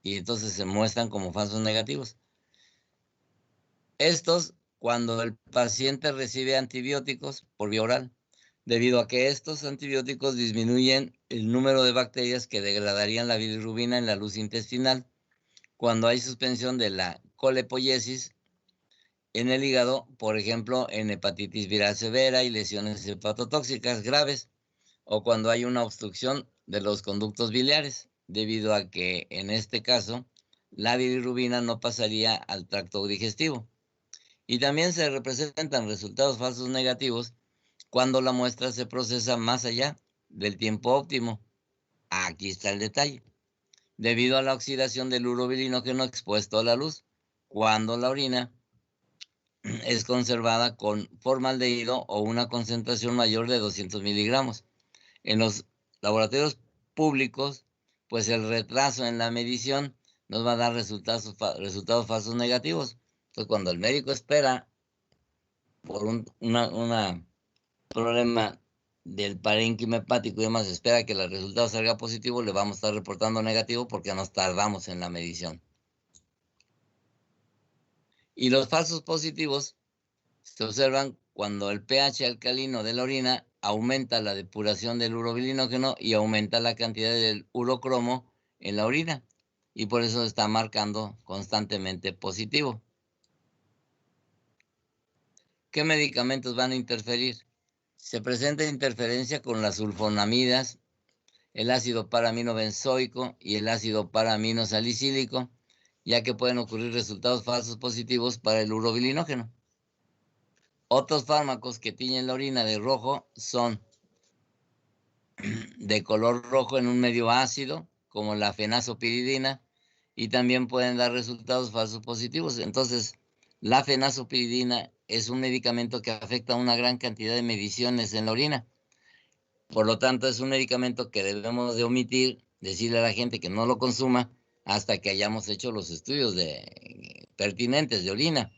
[SPEAKER 2] y entonces se muestran como falsos negativos. Estos, cuando el paciente recibe antibióticos por vía oral, debido a que estos antibióticos disminuyen el número de bacterias que degradarían la bilirrubina en la luz intestinal, cuando hay suspensión de la colepoiesis en el hígado, por ejemplo, en hepatitis viral severa y lesiones hepatotóxicas graves, o cuando hay una obstrucción de los conductos biliares, debido a que, en este caso, la bilirrubina no pasaría al tracto digestivo. Y también se representan resultados falsos negativos cuando la muestra se procesa más allá del tiempo óptimo. Aquí está el detalle. Debido a la oxidación del urobilinógeno expuesto a la luz, cuando la orina es conservada con formaldehído o una concentración mayor de 200 miligramos. En los laboratorios públicos pues el retraso en la medición nos va a dar resultados falsos negativos. Entonces, cuando el médico espera por un problema del parénquima hepático y demás, espera que el resultado salga positivo, le vamos a estar reportando negativo porque nos tardamos en la medición. Y los falsos positivos se observan cuando el pH alcalino de la orina aumenta la depuración del urobilinógeno y aumenta la cantidad del urocromo en la orina. Y por eso está marcando constantemente positivo. ¿Qué medicamentos van a interferir? Se presenta interferencia con las sulfonamidas, el ácido paraminobenzoico y el ácido paraminosalicílico, ya que pueden ocurrir resultados falsos positivos para el urobilinógeno. Otros fármacos que tiñen la orina de rojo son de color rojo en un medio ácido, como la fenazopiridina, y también pueden dar resultados falsos positivos. Entonces, la fenazopiridina es un medicamento que afecta a una gran cantidad de mediciones en la orina. Por lo tanto, es un medicamento que debemos de omitir, decirle a la gente que no lo consuma hasta que hayamos hecho los estudios pertinentes de orina.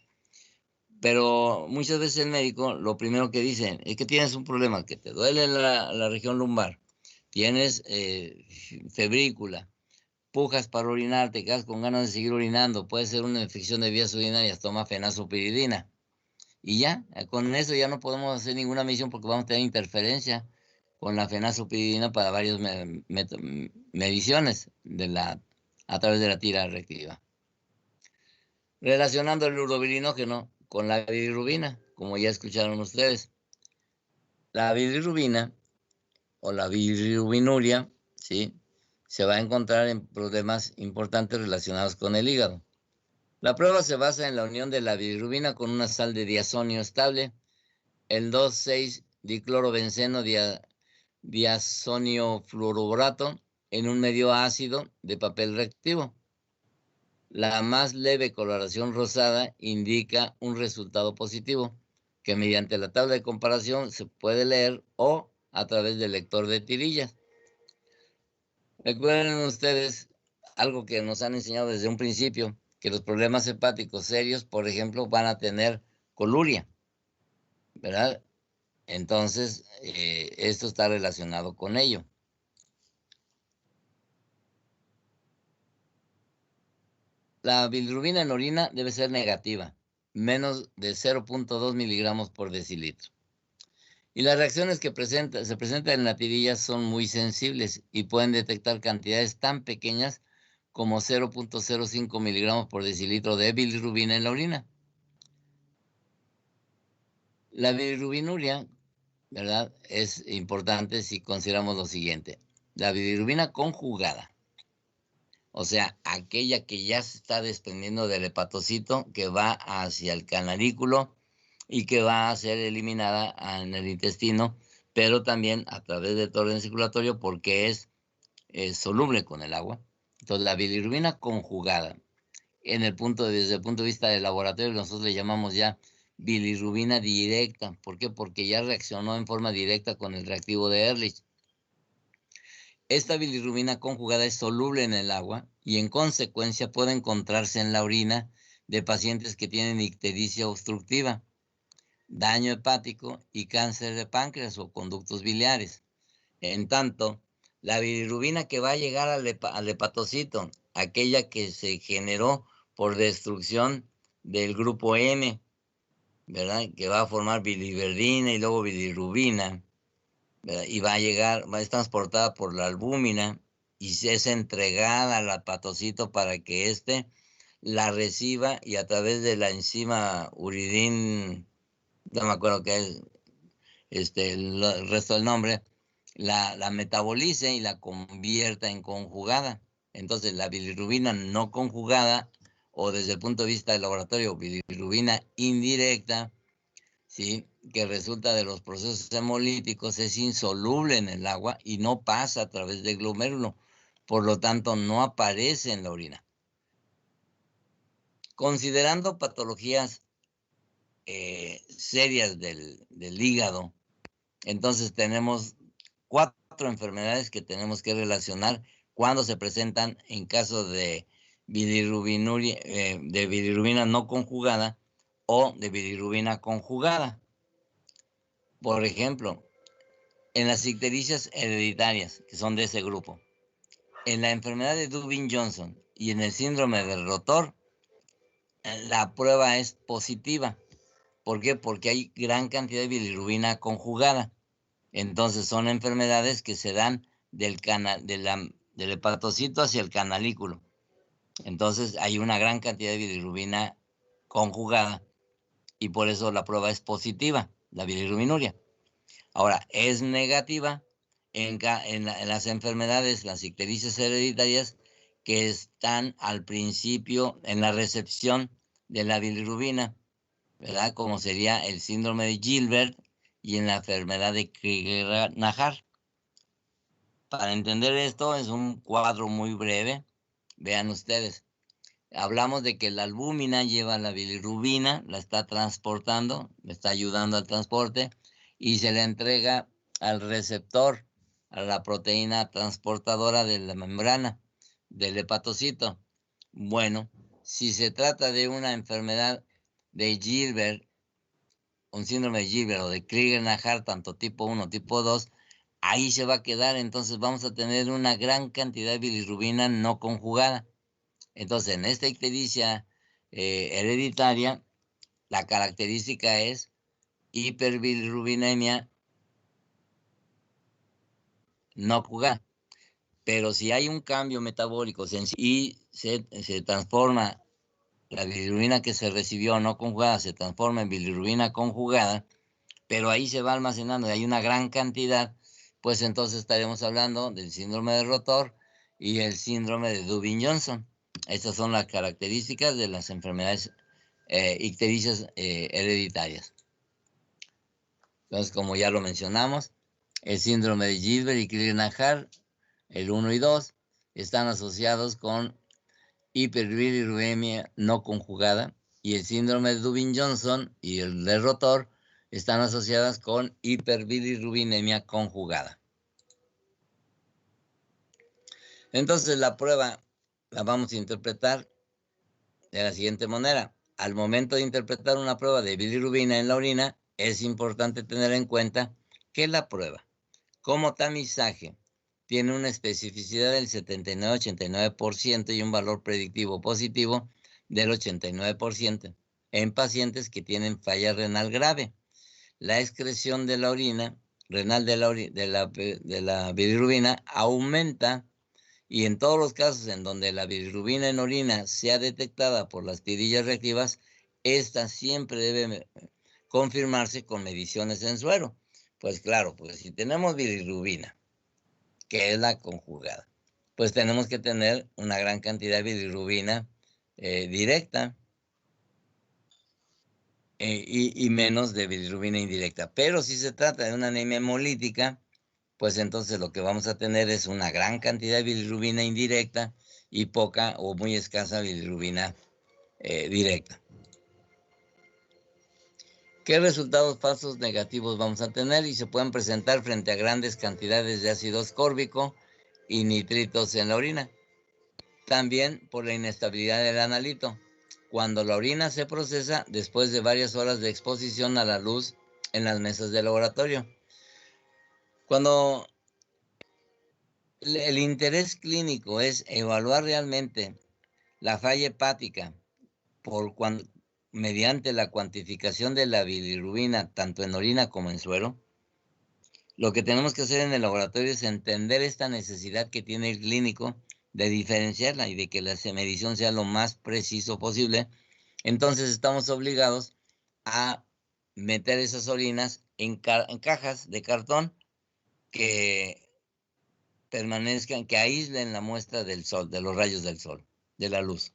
[SPEAKER 2] Pero muchas veces el médico lo primero que dice es que tienes un problema, que te duele la región lumbar, tienes febrícula, pujas para orinar, te quedas con ganas de seguir orinando, puede ser una infección de vías urinarias, toma fenazopiridina. Y ya, con eso ya no podemos hacer ninguna medición porque vamos a tener interferencia con la fenazopiridina para varias mediciones a través de la tira reactiva. Relacionando el urobilinógeno con la bilirrubina, como ya escucharon ustedes. La bilirrubina o la bilirrubinuria, ¿sí?, se va a encontrar en problemas importantes relacionados con el hígado. La prueba se basa en la unión de la bilirrubina con una sal de diazonio estable, el 2,6-diclorobenceno diazonio fluoroborato, en un medio ácido de papel reactivo. La más leve coloración rosada indica un resultado positivo, que mediante la tabla de comparación se puede leer o a través del lector de tirillas. Recuerden ustedes algo que nos han enseñado desde un principio, que los problemas hepáticos serios, por ejemplo, van a tener coluria, ¿verdad? Entonces, esto está relacionado con ello. La bilirrubina en orina debe ser negativa, menos de 0,2 miligramos por decilitro. Y las reacciones que se presentan en la tirilla son muy sensibles y pueden detectar cantidades tan pequeñas como 0,05 miligramos por decilitro de bilirrubina en la orina. La bilirrubinuria, ¿verdad?, es importante si consideramos lo siguiente. La bilirrubina conjugada, o sea, aquella que ya se está desprendiendo del hepatocito, que va hacia el canarículo y que va a ser eliminada en el intestino, pero también a través del torrente circulatorio porque es soluble con el agua. Entonces, la bilirrubina conjugada, desde el punto de vista del laboratorio, nosotros le llamamos ya bilirrubina directa. ¿Por qué? Porque ya reaccionó en forma directa con el reactivo de Ehrlich. Esta bilirrubina conjugada es soluble en el agua y en consecuencia puede encontrarse en la orina de pacientes que tienen ictericia obstructiva, daño hepático y cáncer de páncreas o conductos biliares. En tanto, la bilirrubina que va a llegar al hepatocito, aquella que se generó por destrucción del grupo M, ¿verdad?, que va a formar biliverdina y luego bilirrubina, ¿verdad?, y es transportada por la albúmina y se es entregada al hepatocito para que éste la reciba y a través de la enzima uridín, no me acuerdo qué es el resto del nombre, la metabolice y la convierta en conjugada. Entonces, la bilirrubina no conjugada, o desde el punto de vista del laboratorio, bilirrubina indirecta, ¿sí?, que resulta de los procesos hemolíticos, es insoluble en el agua y no pasa a través del glomérulo. Por lo tanto, no aparece en la orina. Considerando patologías serias del hígado, entonces tenemos 4 enfermedades que tenemos que relacionar cuando se presentan en caso de bilirrubina no conjugada o de bilirrubina conjugada. Por ejemplo, en las ictericias hereditarias, que son de ese grupo, en la enfermedad de Dubin-Johnson y en el síndrome del rotor, la prueba es positiva. ¿Por qué? Porque hay gran cantidad de bilirrubina conjugada. Entonces son enfermedades que se dan del hepatocito hacia el canalículo. Entonces hay una gran cantidad de bilirrubina conjugada y por eso la prueba es positiva, la bilirrubinuria. Ahora, es negativa en las enfermedades, las ictericias hereditarias, que están al principio en la recepción de la bilirrubina, ¿verdad? Como sería el síndrome de Gilbert y en la enfermedad de Crigler-Najjar. Para entender esto, es un cuadro muy breve. Vean ustedes. Hablamos de que la albúmina lleva la bilirrubina, la está transportando, le está ayudando al transporte y se le entrega al receptor, a la proteína transportadora de la membrana del hepatocito. Bueno, si se trata de una enfermedad de Gilbert, un síndrome de Gilbert o de Crigler-Najjar, tanto tipo 1, tipo 2, ahí se va a quedar, entonces vamos a tener una gran cantidad de bilirrubina no conjugada. Entonces, en esta ictericia hereditaria, la característica es hiperbilirrubinemia no conjugada. Pero si hay un cambio metabólico y se transforma la bilirrubina que se recibió no conjugada, se transforma en bilirrubina conjugada, pero ahí se va almacenando y hay una gran cantidad, pues entonces estaremos hablando del síndrome de rotor y el síndrome de Dubin-Johnson. Estas son las características de las enfermedades ictericias hereditarias. Entonces, como ya lo mencionamos, el síndrome de Gilbert y Crigler-Najjar, el 1 y 2, están asociados con hiperbilirrubinemia no conjugada, y el síndrome de Dubin-Johnson y el de rotor están asociadas con hiperbilirrubinemia conjugada. Entonces la prueba la vamos a interpretar de la siguiente manera. Al momento de interpretar una prueba de bilirrubina en la orina, es importante tener en cuenta que la prueba, como tamizaje, tiene una especificidad del 79-89% y un valor predictivo positivo del 89% en pacientes que tienen falla renal grave. La excreción de la orina renal de la bilirrubina aumenta, y en todos los casos en donde la bilirrubina en orina sea detectada por las tirillas reactivas, esta siempre debe confirmarse con mediciones en suero. Pues claro, pues si tenemos bilirrubina, que es la conjugada, pues tenemos que tener una gran cantidad de bilirrubina directa y menos de bilirrubina indirecta. Pero si se trata de una anemia hemolítica, pues entonces lo que vamos a tener es una gran cantidad de bilirrubina indirecta y poca o muy escasa bilirrubina directa. ¿Qué resultados falsos negativos vamos a tener? Y se pueden presentar frente a grandes cantidades de ácido ascórbico y nitritos en la orina. También por la inestabilidad del analito, cuando la orina se procesa después de varias horas de exposición a la luz en las mesas de laboratorio. Cuando el interés clínico es evaluar realmente la falla hepática mediante la cuantificación de la bilirrubina, tanto en orina como en suero, lo que tenemos que hacer en el laboratorio es entender esta necesidad que tiene el clínico de diferenciarla y de que la medición sea lo más preciso posible. Entonces estamos obligados a meter esas orinas en cajas de cartón que permanezcan, que aíslen la muestra del sol, de los rayos del sol, de la luz,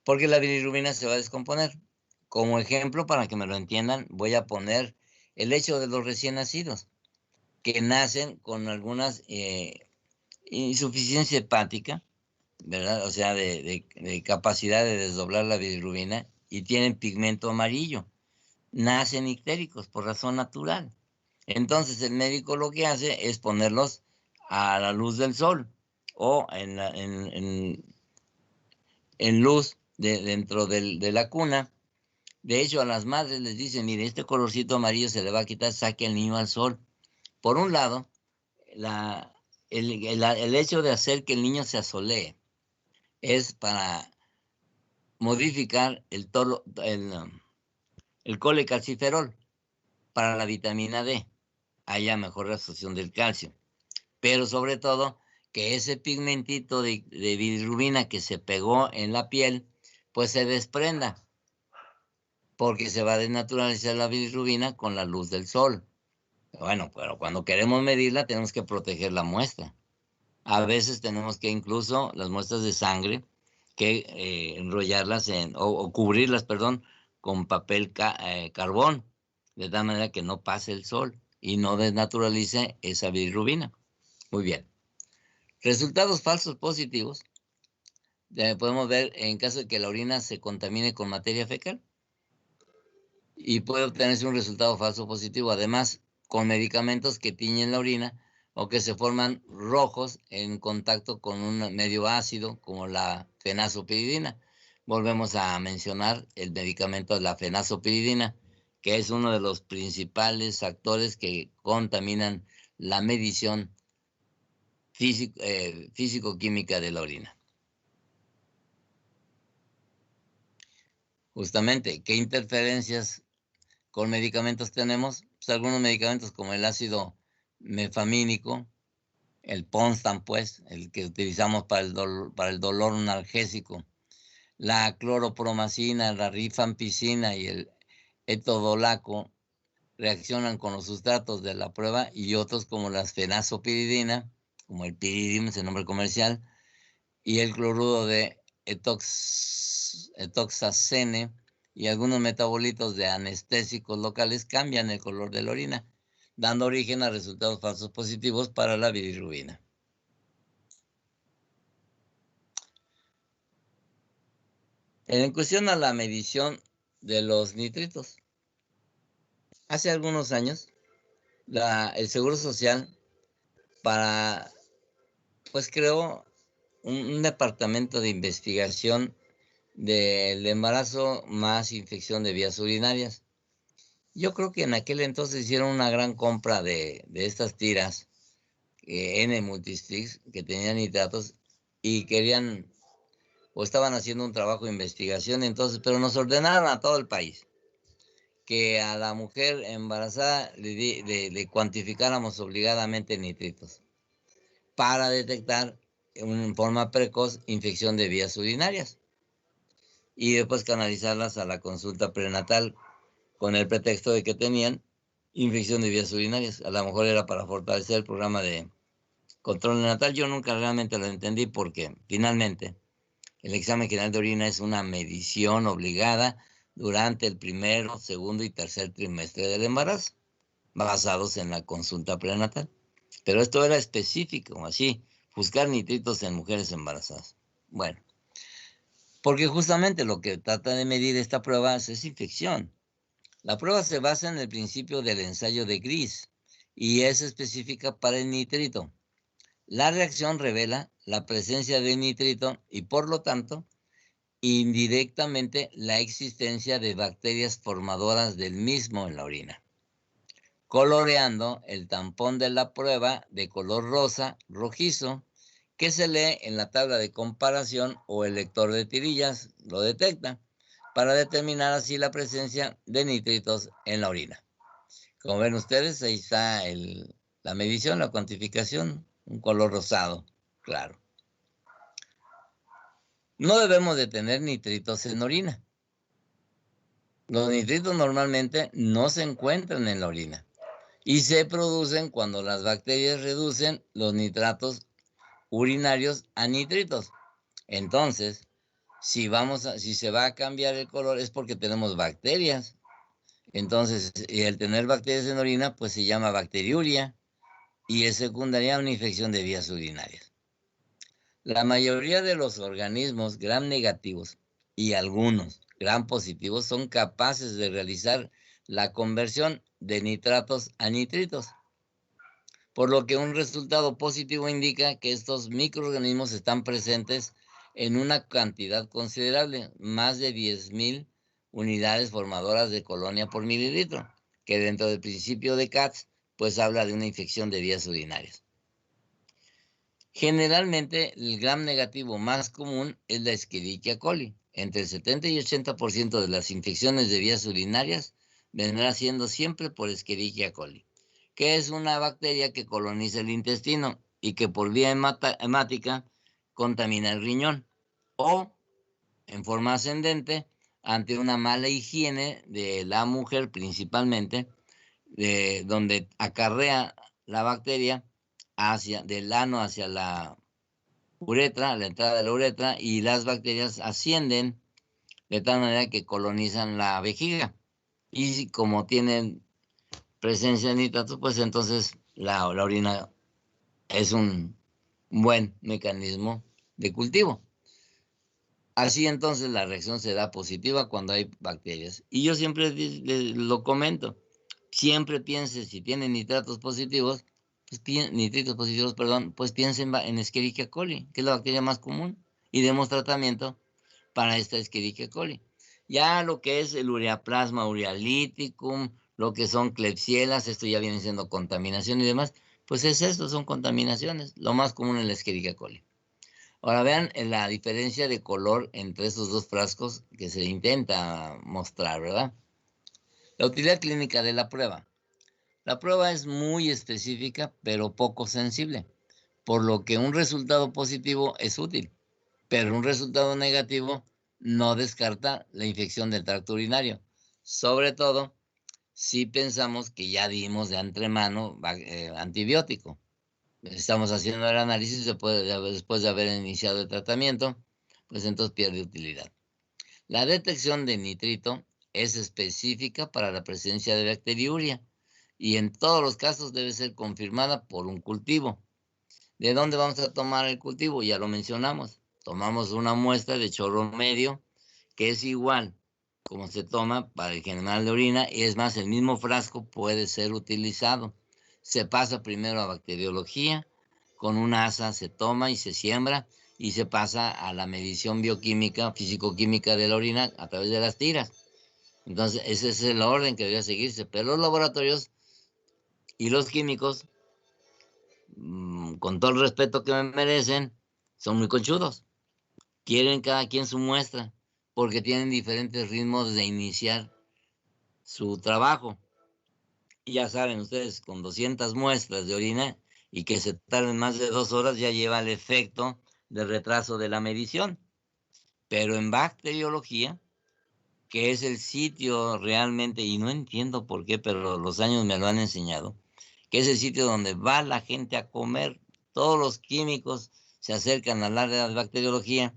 [SPEAKER 2] porque la bilirrubina se va a descomponer. Como ejemplo, para que me lo entiendan, voy a poner el hecho de los recién nacidos, que nacen con algunas insuficiencia hepática, ¿verdad? O sea, de capacidad de desdoblar la bilirrubina y tienen pigmento amarillo. Nacen ictéricos por razón natural. Entonces el médico lo que hace es ponerlos a la luz del sol, o en luz dentro de la cuna. De hecho, a las madres les dicen, mire, este colorcito amarillo se le va a quitar, saque al niño al sol. Por un lado, el hecho de hacer que el niño se asolee es para modificar el colecalciferol para la vitamina D, haya mejor absorción del calcio. Pero sobre todo, que ese pigmentito de bilirrubina que se pegó en la piel, pues se desprenda, porque se va a desnaturalizar la bilirrubina con la luz del sol. Bueno, pero cuando queremos medirla tenemos que proteger la muestra. A veces tenemos que incluso las muestras de sangre que enrollarlas o cubrirlas, perdón, con papel carbón, de tal manera que no pase el sol y no desnaturalice esa bilirrubina. Muy bien. Resultados falsos positivos. Podemos ver en caso de que la orina se contamine con materia fecal y puede obtenerse un resultado falso positivo. Además, con medicamentos que tiñen la orina o que se forman rojos en contacto con un medio ácido como la fenazopiridina. Volvemos a mencionar el medicamento de la fenazopiridina, que es uno de los principales actores que contaminan la medición físico-química de la orina. Justamente, ¿qué interferencias con medicamentos tenemos? Pues algunos medicamentos como el ácido mefamínico, el Ponstan, pues, el que utilizamos para el dolor analgésico, la cloropromacina, la rifampicina y el etodolaco reaccionan con los sustratos de la prueba, y otros como la fenazopiridina, como el piridium, es el nombre comercial, y el cloruro de etoxacene y algunos metabolitos de anestésicos locales cambian el color de la orina, dando origen a resultados falsos positivos para la bilirrubina. En cuestión a la medición de los nitritos, hace algunos años el Seguro Social pues creó un departamento de investigación del embarazo más infección de vías urinarias. Yo creo que en aquel entonces hicieron una gran compra de estas tiras N-Multisticks que tenían nitratos y querían o estaban haciendo un trabajo de investigación, entonces, pero nos ordenaron a todo el país que a la mujer embarazada le cuantificáramos obligadamente nitritos para detectar en forma precoz infección de vías urinarias y después canalizarlas a la consulta prenatal con el pretexto de que tenían infección de vías urinarias. A lo mejor era para fortalecer el programa de control neonatal. Yo nunca realmente lo entendí porque finalmente el examen general de orina es una medición obligada durante el primero, segundo y tercer trimestre del embarazo, basados en la consulta prenatal. Pero esto era específico, así, buscar nitritos en mujeres embarazadas. Bueno, porque justamente lo que trata de medir esta prueba es infección. La prueba se basa en el principio del ensayo de Gris y es específica para el nitrito. La reacción revela la presencia de nitrito y, por lo tanto, indirectamente la existencia de bacterias formadoras del mismo en la orina, coloreando el tampón de la prueba de color rosa rojizo que se lee en la tabla de comparación o el lector de tirillas lo detecta para determinar así la presencia de nitritos en la orina. Como ven ustedes, ahí está la medición, la cuantificación, un color rosado, claro. No debemos de tener nitritos en orina. Los nitritos normalmente no se encuentran en la orina y se producen cuando las bacterias reducen los nitratos urinarios a nitritos. Entonces, si se va a cambiar el color es porque tenemos bacterias. Entonces, y el tener bacterias en orina, pues se llama bacteriuria y es secundaria a una infección de vías urinarias. La mayoría de los organismos gram negativos y algunos gram positivos son capaces de realizar la conversión de nitratos a nitritos. por lo que un resultado positivo indica que estos microorganismos están presentes en una cantidad considerable, más de 10,000 unidades formadoras de colonia por mililitro, que dentro del principio de Katz, pues habla de una infección de vías urinarias. Generalmente, el gram negativo más común es la Escherichia coli. Entre el 70 y 80% de las infecciones de vías urinarias vendrá siendo siempre por Escherichia coli, que es una bacteria que coloniza el intestino y que por vía hemática contamina el riñón, o en forma ascendente ante una mala higiene de la mujer principalmente, donde acarrea la bacteria del ano hacia la uretra, la entrada de la uretra, y las bacterias ascienden de tal manera que colonizan la vejiga. Y como tienen presencia de nitratos, pues entonces la orina es un buen mecanismo de cultivo. Así entonces la reacción se da positiva cuando hay bacterias. Y yo siempre lo comento, siempre piense, si tiene nitritos positivos, pues piensen en Escherichia coli, que es la bacteria más común, y demos tratamiento para esta Escherichia coli. Ya lo que es el ureaplasma aureolíticum, lo que son Klebsielas, esto ya viene siendo contaminación y demás, pues es esto, son contaminaciones, lo más común en la Escherichia coli. Ahora vean la diferencia de color entre estos dos frascos que se intenta mostrar, ¿verdad? La utilidad clínica de la prueba. La prueba es muy específica, pero poco sensible, por lo que un resultado positivo es útil, pero un resultado negativo no descarta la infección del tracto urinario, sobre todo si pensamos que ya dimos de antemano antibiótico. Estamos haciendo el análisis después de haber iniciado el tratamiento, pues entonces pierde utilidad. La detección de nitrito es específica para la presencia de bacteriuria y en todos los casos debe ser confirmada por un cultivo. ¿De dónde vamos a tomar el cultivo? Ya lo mencionamos. Tomamos una muestra de chorro medio, que es igual como se toma para el general de orina, y es más, el mismo frasco puede ser utilizado. Se pasa primero a bacteriología, con una asa se toma y se siembra, y se pasa a la medición bioquímica, físico-química de la orina a través de las tiras. Entonces, ese es el orden que debería seguirse. Pero los laboratorios y los químicos, con todo el respeto que me merecen, son muy conchudos. Quieren cada quien su muestra, porque tienen diferentes ritmos de iniciar su trabajo. Y ya saben ustedes, con 200 muestras de orina y que se tarden más de 2 horas, ya lleva el efecto de retraso de la medición. Pero en bacteriología, que es el sitio realmente, y no entiendo por qué, pero los años me lo han enseñado, que es el sitio donde va la gente a comer, todos los químicos se acercan al área de bacteriología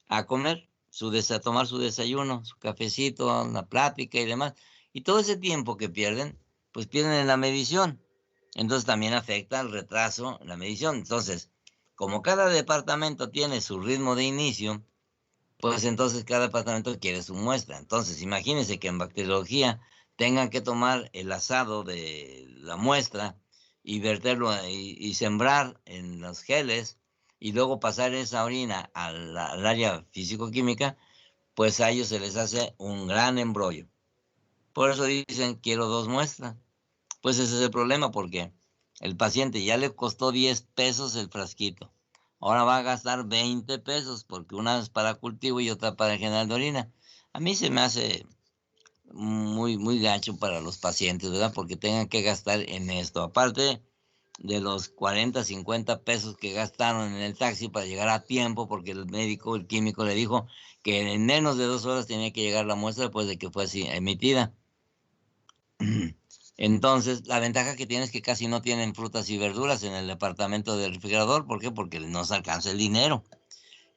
[SPEAKER 2] a comer, a tomar su desayuno, su cafecito, la plática y demás. Y todo ese tiempo que pierden, pues pierden en la medición. Entonces también afecta el retraso en la medición. Entonces, como cada departamento tiene su ritmo de inicio, pues entonces cada departamento quiere su muestra. Entonces, imagínense que en bacteriología tengan que tomar el asado de la muestra y verterlo y sembrar en los geles y luego pasar esa orina al área físico-química, pues a ellos se les hace un gran embrollo. Por eso dicen, quiero 2 muestras. Pues ese es el problema, porque el paciente ya le costó 10 pesos el frasquito. Ahora va a gastar 20 pesos, porque una es para cultivo y otra para el general de orina. A mí se me hace muy, muy gacho para los pacientes, ¿verdad? Porque tengan que gastar en esto. Aparte de los 40, 50 pesos que gastaron en el taxi para llegar a tiempo, porque el médico, el químico le dijo que en menos de 2 horas tenía que llegar la muestra después de que fue así emitida. Entonces, la ventaja que tiene es que casi no tienen frutas y verduras en el departamento del refrigerador. ¿Por qué? Porque no se alcanza el dinero.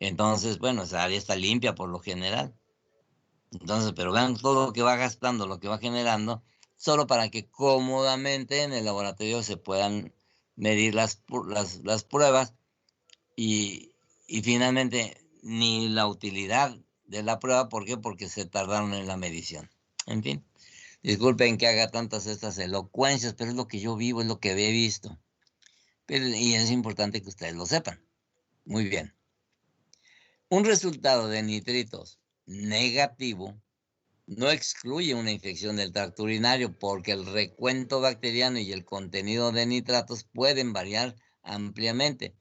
[SPEAKER 2] Entonces, bueno, esa área está limpia por lo general. Entonces, pero vean todo lo que va gastando, lo que va generando, solo para que cómodamente en el laboratorio se puedan medir las pruebas y finalmente ni la utilidad de la prueba. ¿Por qué? Porque se tardaron en la medición. En fin, disculpen que haga tantas estas elocuencias, pero es lo que yo vivo, es lo que he visto. y es importante que ustedes lo sepan. Muy bien. Un resultado de nitritos negativo no excluye una infección del tracto urinario porque el recuento bacteriano y el contenido de nitratos pueden variar ampliamente.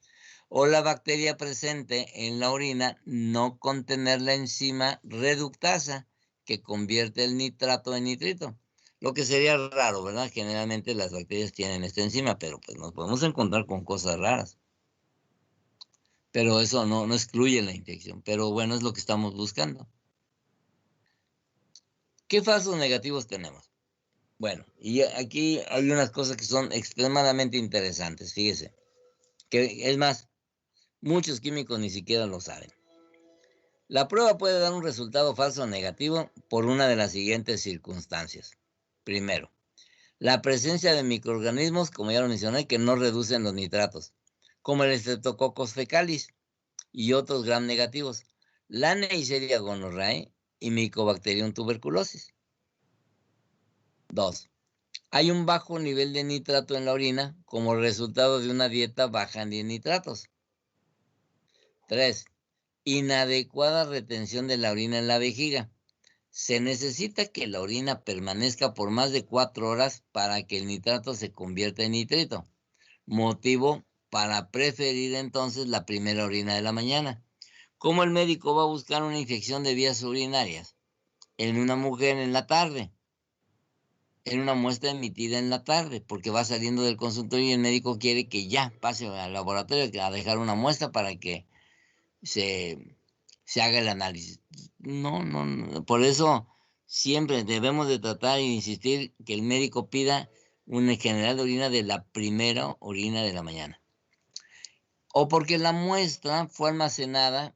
[SPEAKER 2] O la bacteria presente en la orina no contener la enzima reductasa que convierte el nitrato en nitrito. Lo que sería raro, ¿verdad? Generalmente las bacterias tienen esta enzima, pero pues nos podemos encontrar con cosas raras. Pero eso no excluye la infección. Pero bueno, es lo que estamos buscando. ¿Qué falsos negativos tenemos? Bueno, y aquí hay unas cosas que son extremadamente interesantes, fíjese. Que es más, muchos químicos ni siquiera lo saben. La prueba puede dar un resultado falso o negativo por una de las siguientes circunstancias. Primero, la presencia de microorganismos, como ya lo mencioné, que no reducen los nitratos, como el Streptococcus fecalis y otros gram negativos, la Neisseria gonorrhoeae y Mycobacterium tuberculosis. 2. Hay un bajo nivel de nitrato en la orina como resultado de una dieta baja en nitratos. 3. Inadecuada retención de la orina en la vejiga. Se necesita que la orina permanezca por más de 4 horas para que el nitrato se convierta en nitrito. Motivo para preferir entonces la primera orina de la mañana. ¿Cómo el médico va a buscar una infección de vías urinarias en una mujer en la tarde? En una muestra emitida en la tarde, porque va saliendo del consultorio y el médico quiere que ya pase al laboratorio a dejar una muestra para que se haga el análisis. No. Por eso siempre debemos de tratar e insistir que el médico pida un general de orina de la primera orina de la mañana. O porque la muestra fue almacenada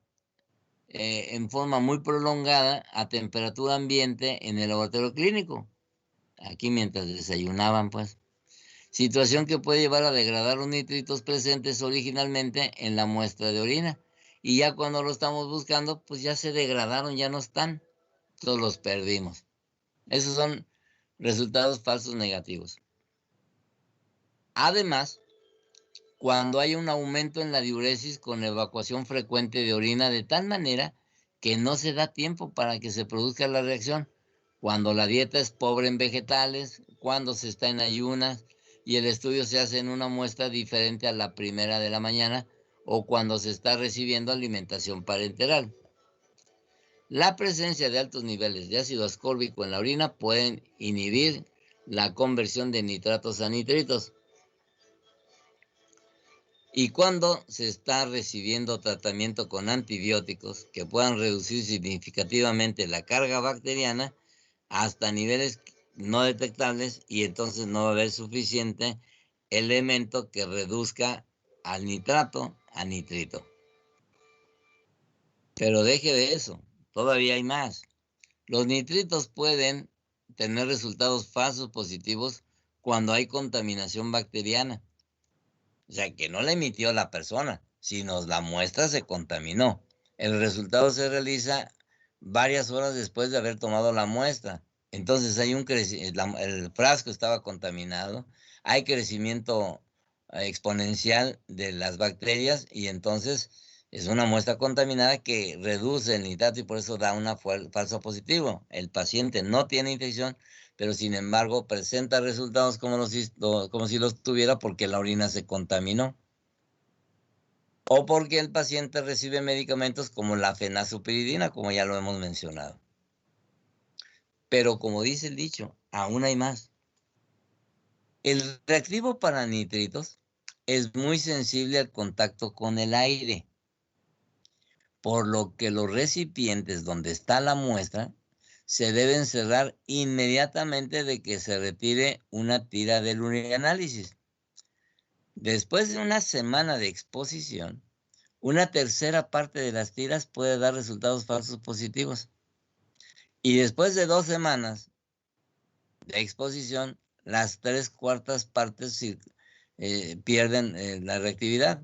[SPEAKER 2] en forma muy prolongada a temperatura ambiente en el laboratorio clínico. Aquí mientras desayunaban, pues. Situación que puede llevar a degradar los nitritos presentes originalmente en la muestra de orina. Y ya cuando lo estamos buscando, pues ya se degradaron, ya no están. Todos los perdimos. Esos son resultados falsos negativos. Además, cuando hay un aumento en la diuresis con evacuación frecuente de orina de tal manera que no se da tiempo para que se produzca la reacción, cuando la dieta es pobre en vegetales, cuando se está en ayunas y el estudio se hace en una muestra diferente a la primera de la mañana o cuando se está recibiendo alimentación parenteral. La presencia de altos niveles de ácido ascórbico en la orina pueden inhibir la conversión de nitratos a nitritos. Y cuando se está recibiendo tratamiento con antibióticos que puedan reducir significativamente la carga bacteriana hasta niveles no detectables, y entonces no va a haber suficiente elemento que reduzca al nitrato a nitrito. Pero deje de eso, todavía hay más. Los nitritos pueden tener resultados falsos positivos cuando hay contaminación bacteriana. O sea, que no la emitió la persona, sino la muestra se contaminó. El resultado se realiza varias horas después de haber tomado la muestra. Entonces hay el frasco estaba contaminado, hay crecimiento exponencial de las bacterias y entonces es una muestra contaminada que reduce el nitrato y por eso da un falso positivo. El paciente no tiene infección, pero sin embargo presenta resultados como si los tuviera porque la orina se contaminó. O porque el paciente recibe medicamentos como la fenazopiridina, como ya lo hemos mencionado. Pero como dice el dicho, aún hay más. El reactivo para nitritos es muy sensible al contacto con el aire, por lo que los recipientes donde está la muestra se deben cerrar inmediatamente de que se retire una tira del urinálisis. Después de una semana de exposición, una tercera parte de las tiras puede dar resultados falsos positivos. Y después de 2 semanas de exposición, las 3/4 partes pierden la reactividad.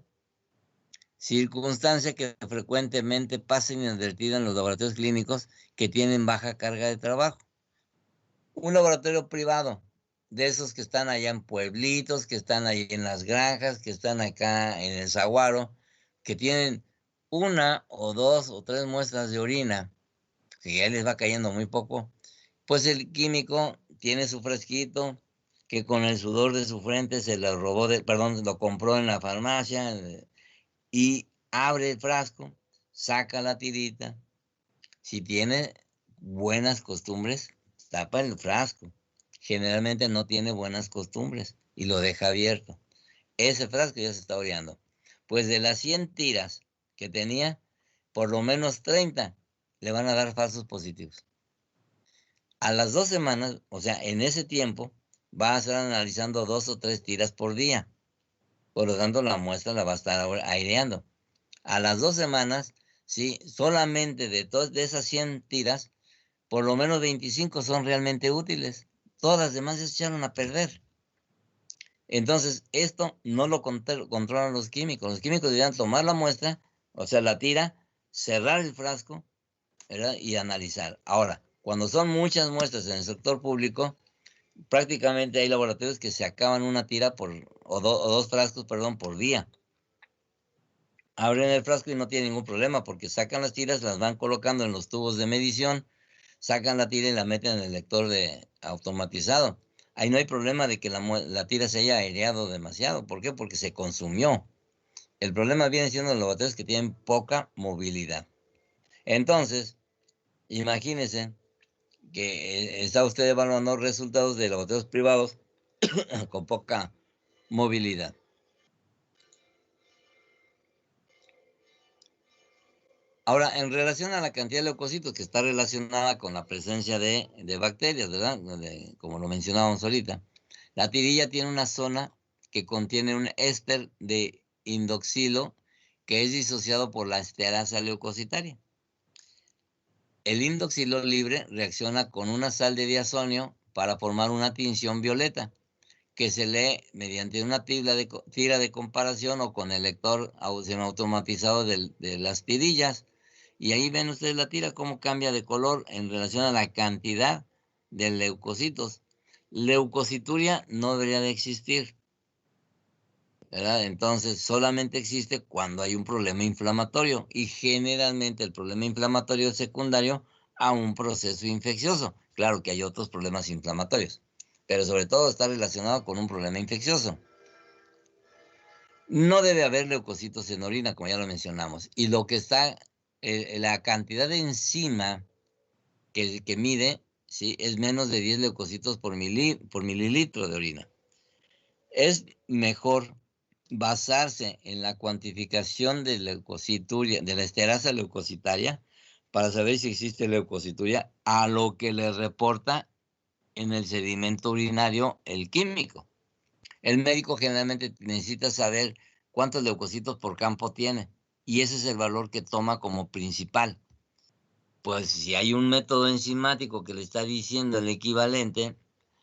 [SPEAKER 2] Circunstancia que frecuentemente pasa inadvertida en los laboratorios clínicos que tienen baja carga de trabajo. Un laboratorio privado de esos que están allá en pueblitos, que están ahí en las granjas, que están acá en el saguaro, que tienen una o dos o tres muestras de orina, que ya les va cayendo muy poco, pues el químico tiene su frasquito que con el sudor de su frente se lo robó, perdón, lo compró en la farmacia y abre el frasco, saca la tirita. Si tiene buenas costumbres, tapa el frasco. Generalmente no tiene buenas costumbres y lo deja abierto. Ese frasco ya se está oreando. Pues de las 100 tiras que tenía, por lo menos 30 le van a dar falsos positivos. A las 2 semanas, o sea, en ese tiempo, va a estar analizando 2 o 3 tiras por día. Por lo tanto, la muestra la va a estar aireando. A las 2 semanas, sí, solamente de esas 100 tiras, por lo menos 25 son realmente útiles. Todas las demás se echaron a perder. Entonces, esto no lo controlan los químicos. Los químicos deberían tomar la muestra, o sea, la tira, cerrar el frasco, ¿verdad? Y analizar. Ahora, cuando son muchas muestras en el sector público, prácticamente hay laboratorios que se acaban una tira o dos frascos, perdón, por día. Abren el frasco y no tienen ningún problema porque sacan las tiras, las van colocando en los tubos de medición, sacan la tira y la meten en el lector automatizado. Ahí no hay problema de que la tira se haya aireado demasiado. ¿Por qué? Porque se consumió. El problema viene siendo los laboratorios que tienen poca movilidad. Entonces, imagínense que está usted evaluando resultados de laboratorios privados con poca movilidad. Ahora, en relación a la cantidad de leucocitos que está relacionada con la presencia de bacterias, ¿verdad? Como lo mencionábamos ahorita, la tirilla tiene una zona que contiene un éster de indoxilo que es disociado por la estearasa leucocitaria. El indoxilo libre reacciona con una sal de diazonio para formar una tinción violeta que se lee mediante una tira de comparación o con el lector semiautomatizado de las tirillas. Y ahí ven ustedes la tira cómo cambia de color en relación a la cantidad de leucocitos. Leucocituria no debería de existir, ¿verdad? Entonces solamente existe cuando hay un problema inflamatorio y generalmente el problema inflamatorio es secundario a un proceso infeccioso. Claro que hay otros problemas inflamatorios, pero sobre todo está relacionado con un problema infeccioso. No debe haber leucocitos en orina, como ya lo mencionamos. Y lo que está, la cantidad de enzima que mide, ¿sí? Es menos de 10 leucocitos por mililitro de orina. Es mejor basarse en la cuantificación de leucocituria, de la esterasa leucocitaria, para saber si existe leucocituria, a lo que le reporta en el sedimento urinario el químico. El médico generalmente necesita saber cuántos leucocitos por campo tiene, y ese es el valor que toma como principal. Pues si hay un método enzimático que le está diciendo el equivalente,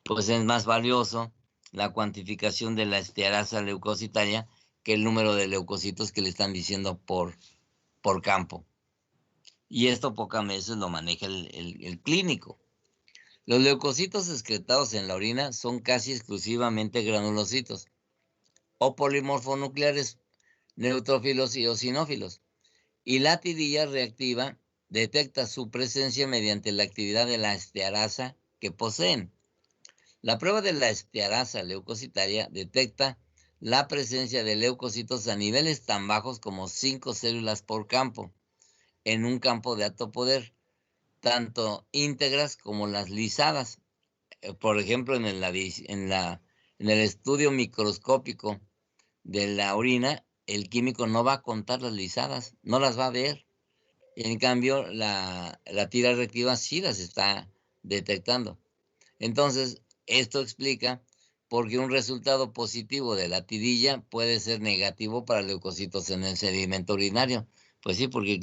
[SPEAKER 2] pues es más valioso la cuantificación de la estearasa leucocitaria que el número de leucocitos que le están diciendo por campo. Y esto pocas veces lo maneja el clínico. Los leucocitos excretados en la orina son casi exclusivamente granulocitos o polimorfonucleares neutrófilos y eosinófilos. Y la tirilla reactiva detecta su presencia mediante la actividad de la estearasa que poseen. La prueba de la estearasa leucocitaria detecta la presencia de leucocitos a niveles tan bajos como 5 células por campo, en un campo de alto poder, tanto íntegras como las lisadas. Por ejemplo, en el estudio microscópico de la orina, el químico no va a contar las lisadas, no las va a ver. En cambio, la tira reactiva sí las está detectando. Entonces, esto explica por qué un resultado positivo de la tirilla puede ser negativo para leucocitos en el sedimento urinario. Pues sí, porque el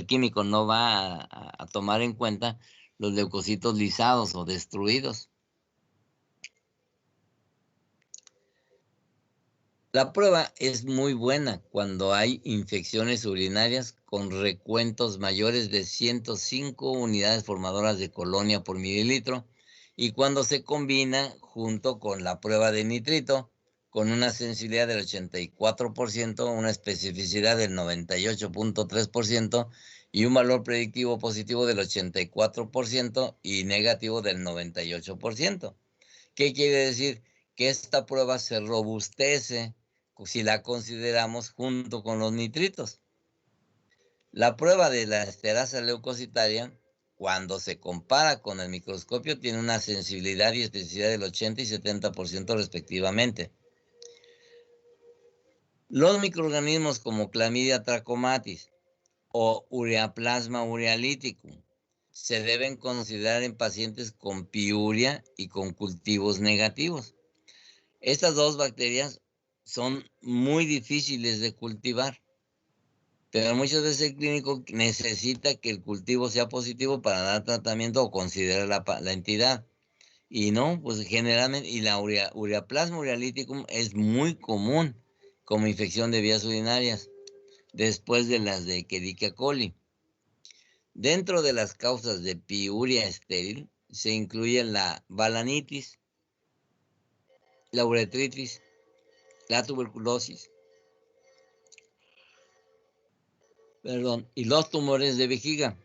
[SPEAKER 2] químico no va a tomar en cuenta los leucocitos lisados o destruidos. La prueba es muy buena cuando hay infecciones urinarias con recuentos mayores de 105 unidades formadoras de colonia por mililitro y cuando se combina junto con la prueba de nitrito, con una sensibilidad del 84%, una especificidad del 98.3% y un valor predictivo positivo del 84% y negativo del 98%. ¿Qué quiere decir? Que esta prueba se robustece si la consideramos junto con los nitritos. La prueba de la esterasa leucocitaria, cuando se compara con el microscopio, tiene una sensibilidad y especificidad del 80 y 70% respectivamente. Los microorganismos como Clamidia trachomatis o Ureaplasma urealyticum se deben considerar en pacientes con piuria y con cultivos negativos. Estas dos bacterias son muy difíciles de cultivar, pero muchas veces el clínico necesita que el cultivo sea positivo para dar tratamiento o considerar la entidad. Y no, pues generalmente, y la Ureaplasma urealyticum es muy común como infección de vías urinarias, después de las de Escherichia coli. Dentro de las causas de piuria estéril se incluyen la balanitis, la uretritis, la tuberculosis, y los tumores de vejiga,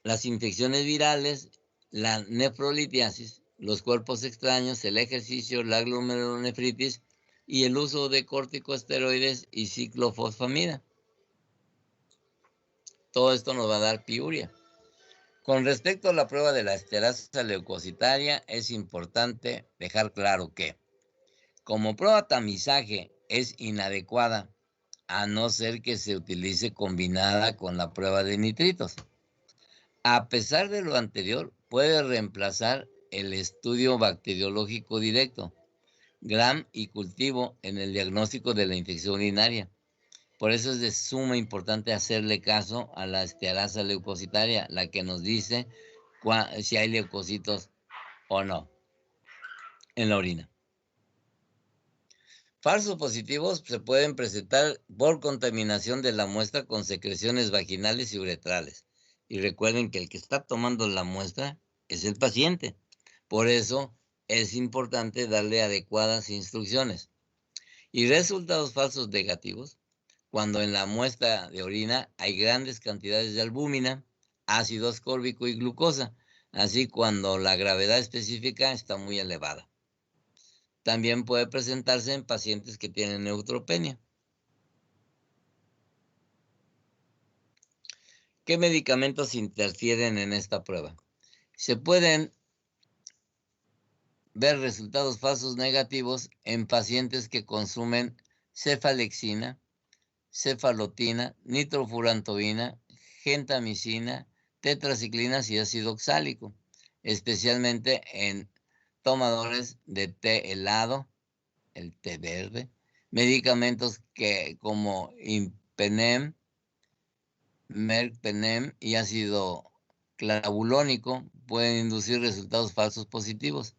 [SPEAKER 2] las infecciones virales, la nefrolitiasis, los cuerpos extraños, el ejercicio, la glomerulonefritis y el uso de corticosteroides y ciclofosfamida. Todo esto nos va a dar piuria. Con respecto a la prueba de la esterasa leucocitaria, es importante dejar claro que, como prueba tamizaje, es inadecuada, a no ser que se utilice combinada con la prueba de nitritos. A pesar de lo anterior, puede reemplazar el estudio bacteriológico directo, Gram y cultivo en el diagnóstico de la infección urinaria. Por eso es de suma importante hacerle caso a la esterasa leucocitaria, la que nos dice si hay leucocitos o no en la orina. Falsos positivos se pueden presentar por contaminación de la muestra con secreciones vaginales y uretrales. Y recuerden que el que está tomando la muestra es el paciente. Por eso es importante darle adecuadas instrucciones. Y resultados falsos negativos, cuando en la muestra de orina hay grandes cantidades de albúmina, ácido ascórbico y glucosa, así cuando la gravedad específica está muy elevada. También puede presentarse en pacientes que tienen neutropenia. ¿Qué medicamentos interfieren en esta prueba? Se pueden ver resultados falsos negativos en pacientes que consumen cefalexina, cefalotina, nitrofurantoína, gentamicina, tetraciclinas y ácido oxálico, especialmente en tomadores de té helado, el té verde, medicamentos como impenem, merpenem y ácido clavulónico pueden inducir resultados falsos positivos.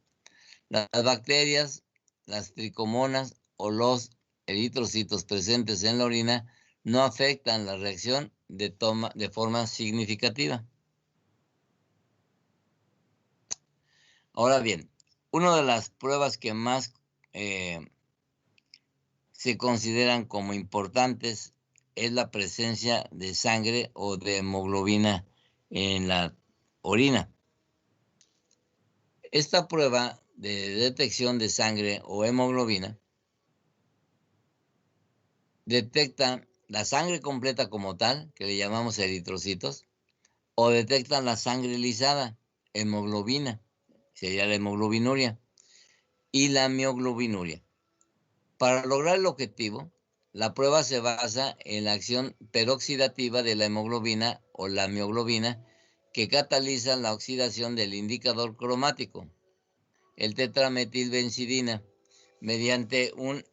[SPEAKER 2] Las bacterias, las tricomonas o los eritrocitos presentes en la orina no afectan la reacción de forma significativa. Ahora bien, una de las pruebas que más se consideran como importantes es la presencia de sangre o de hemoglobina en la orina. Esta prueba de detección de sangre o hemoglobina detecta la sangre completa como tal, que le llamamos eritrocitos, o detectan la sangre lisada, hemoglobina, sería la hemoglobinuria, y la mioglobinuria. Para lograr el objetivo, la prueba se basa en la acción peroxidativa de la hemoglobina o la mioglobina que cataliza la oxidación del indicador cromático, el tetrametilbencidina, mediante un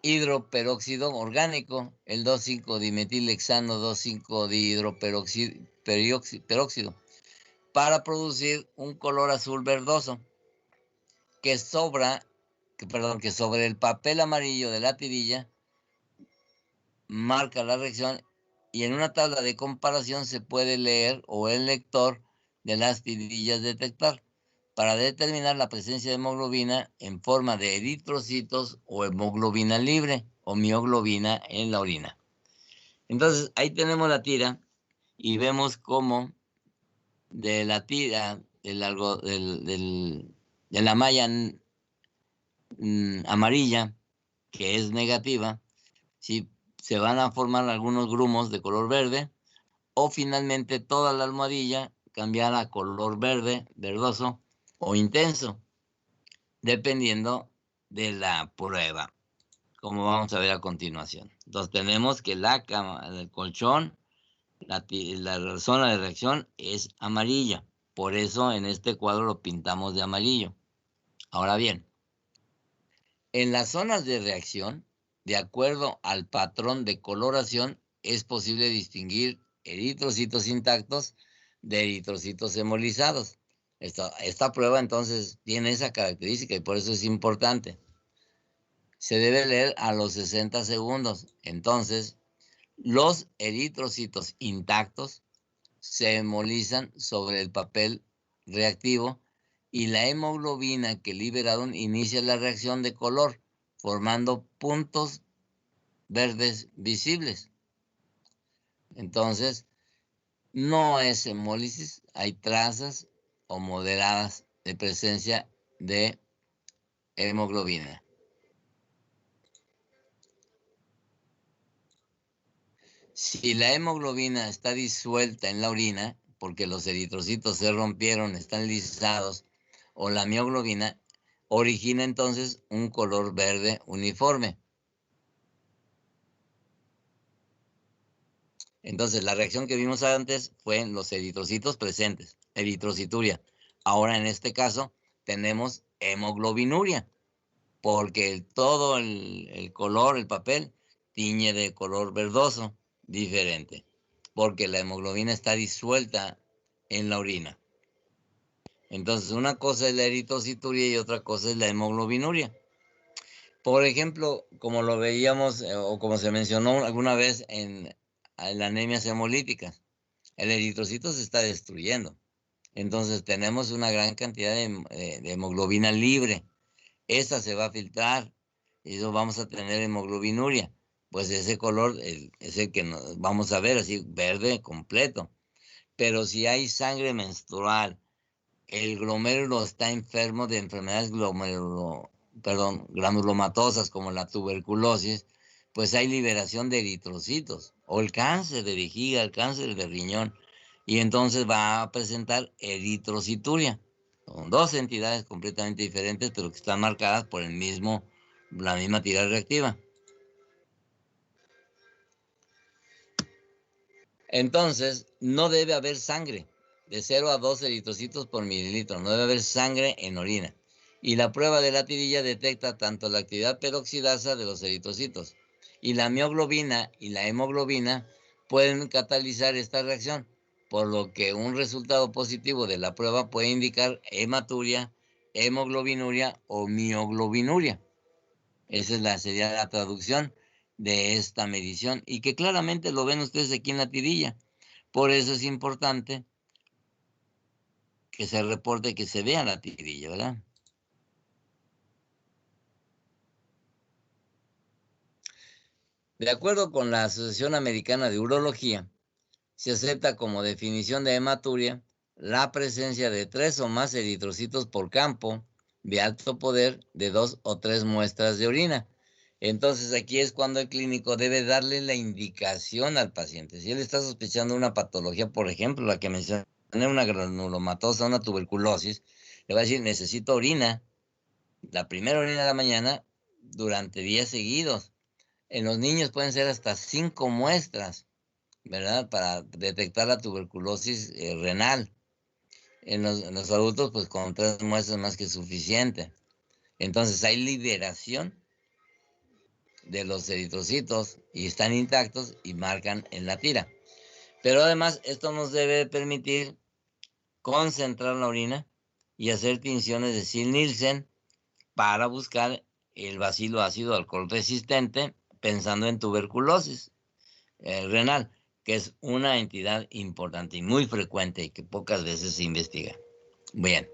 [SPEAKER 2] hidroperóxido orgánico, el 2,5-dimetilhexano 2,5-dihidroperóxido, para producir un color azul verdoso que sobre el papel amarillo de la tirilla marca la reacción, y en una tabla de comparación se puede leer o el lector de las tirillas detectar. para determinar la presencia de hemoglobina en forma de eritrocitos o hemoglobina libre o mioglobina en la orina. Entonces, ahí tenemos la tira y vemos cómo de la tira de la malla amarilla, que es negativa, ¿sí? Se van a formar algunos grumos de color verde, o finalmente toda la almohadilla cambiar a color verde, verdoso o intenso, dependiendo de la prueba, como vamos a ver a continuación. Entonces tenemos que la cama del colchón, la zona de reacción es amarilla, por eso en este cuadro lo pintamos de amarillo. Ahora bien, en las zonas de reacción, de acuerdo al patrón de coloración, es posible distinguir eritrocitos intactos de eritrocitos hemolizados. Esta prueba entonces tiene esa característica y por eso es importante. Se debe leer a los 60 segundos. Entonces, los eritrocitos intactos se hemolizan sobre el papel reactivo y la hemoglobina que liberaron inicia la reacción de color, formando puntos verdes visibles. Entonces, no es hemólisis, hay trazas o moderadas de presencia de hemoglobina. Si la hemoglobina está disuelta en la orina, porque los eritrocitos se rompieron, están lisados, o la mioglobina, origina entonces un color verde uniforme. Entonces, la reacción que vimos antes fue en los eritrocitos presentes, eritrocituria. Ahora, en este caso, tenemos hemoglobinuria, porque todo el color, el papel, tiñe de color verdoso diferente, porque la hemoglobina está disuelta en la orina. Entonces, una cosa es la eritrocituria y otra cosa es la hemoglobinuria. Por ejemplo, como lo veíamos o como se mencionó alguna vez en anemias hemolíticas, el eritrocito se está destruyendo. Entonces, tenemos una gran cantidad de hemoglobina libre. Esa se va a filtrar y eso vamos a tener hemoglobinuria. Pues ese color es el que vamos a ver, así verde completo. Pero si hay sangre menstrual, el glomérulo está enfermo de enfermedades granulomatosas como la tuberculosis, pues hay liberación de eritrocitos, o el cáncer de vejiga, el cáncer de riñón, y entonces va a presentar eritrocituria. Son dos entidades completamente diferentes, pero que están marcadas por la misma tira reactiva. Entonces, no debe haber sangre de 0 a 2 eritrocitos por mililitro. No debe haber sangre en orina. Y la prueba de la tirilla detecta tanto la actividad peroxidasa de los eritrocitos. Y la mioglobina y la hemoglobina pueden catalizar esta reacción, por lo que un resultado positivo de la prueba puede indicar hematuria, hemoglobinuria o mioglobinuria. Esa sería la traducción de esta medición y que claramente lo ven ustedes aquí en la tirilla. Por eso es importante que se reporte, que se vea la tirilla, ¿verdad? De acuerdo con la Asociación Americana de Urología, se acepta como definición de hematuria la presencia de 3 o más eritrocitos por campo de alto poder de 2 o 3 muestras de orina. Entonces aquí es cuando el clínico debe darle la indicación al paciente. Si él está sospechando una patología, por ejemplo, la que mencioné, una granulomatosa, una tuberculosis, le va a decir, necesito orina, la primera orina de la mañana, durante días seguidos. En los niños pueden ser hasta 5 muestras, ¿verdad? Para detectar la tuberculosis renal. En los adultos, pues con 3 muestras más que suficiente. Entonces hay liberación de los eritrocitos y están intactos y marcan en la tira. Pero además esto nos debe permitir concentrar la orina y hacer tinciones de Sil-Nielsen para buscar el bacilo ácido alcohol resistente, pensando en tuberculosis renal, que es una entidad importante y muy frecuente y que pocas veces se investiga. Bien,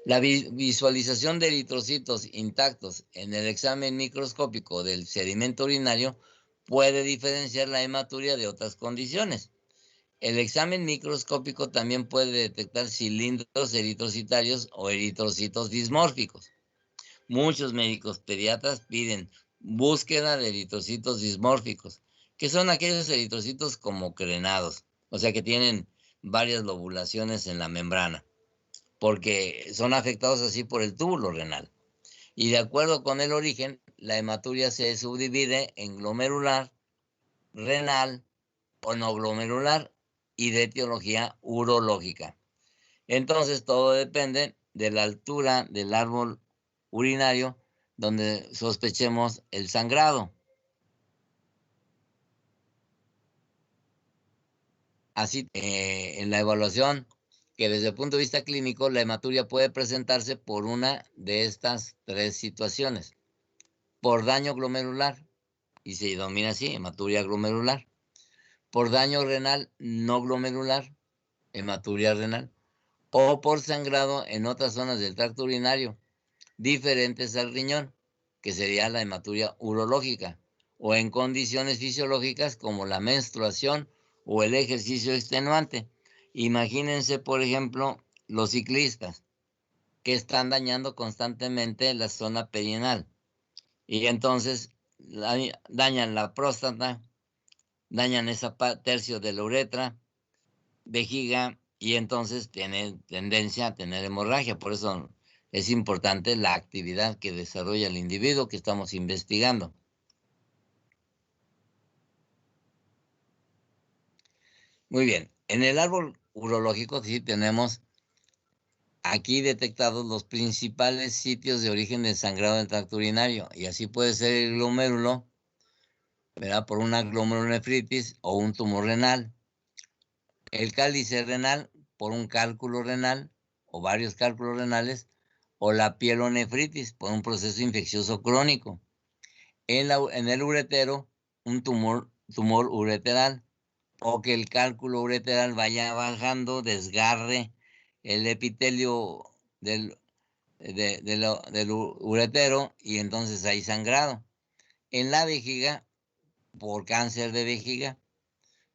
[SPEAKER 2] La visualización de eritrocitos intactos en el examen microscópico del sedimento urinario puede diferenciar la hematuria de otras condiciones. El examen microscópico también puede detectar cilindros eritrocitarios o eritrocitos dismórficos. Muchos médicos pediatras piden búsqueda de eritrocitos dismórficos, que son aquellos eritrocitos como crenados, o sea que tienen varias lobulaciones en la membrana, porque son afectados así por el túbulo renal. Y de acuerdo con el origen, la hematuria se subdivide en glomerular, renal o no glomerular y de etiología urológica. Entonces todo depende de la altura del árbol urinario donde sospechemos el sangrado. Así, en la evaluación, que desde el punto de vista clínico, la hematuria puede presentarse por una de estas tres situaciones. Por daño glomerular, y se denomina así, hematuria glomerular. Por daño renal no glomerular, hematuria renal. O por sangrado en otras zonas del tracto urinario, diferentes al riñón, que sería la hematuria urológica, o en condiciones fisiológicas como la menstruación o el ejercicio extenuante. Imagínense, por ejemplo, los ciclistas que están dañando constantemente la zona perineal y entonces dañan la próstata, dañan ese tercio de la uretra, vejiga, y entonces tiene tendencia a tener hemorragia. Por eso es importante la actividad que desarrolla el individuo que estamos investigando. Muy bien, en el árbol urológico sí tenemos aquí detectados los principales sitios de origen del sangrado del tracto urinario, y así puede ser el glomérulo, ¿verdad? Por una glomerulonefritis o un tumor renal, el cálice renal por un cálculo renal o varios cálculos renales, o la pielonefritis por un proceso infeccioso crónico. En el uretero, un tumor ureteral, o que el cálculo ureteral vaya bajando, desgarre el epitelio del uretero y entonces hay sangrado. En la vejiga, por cáncer de vejiga,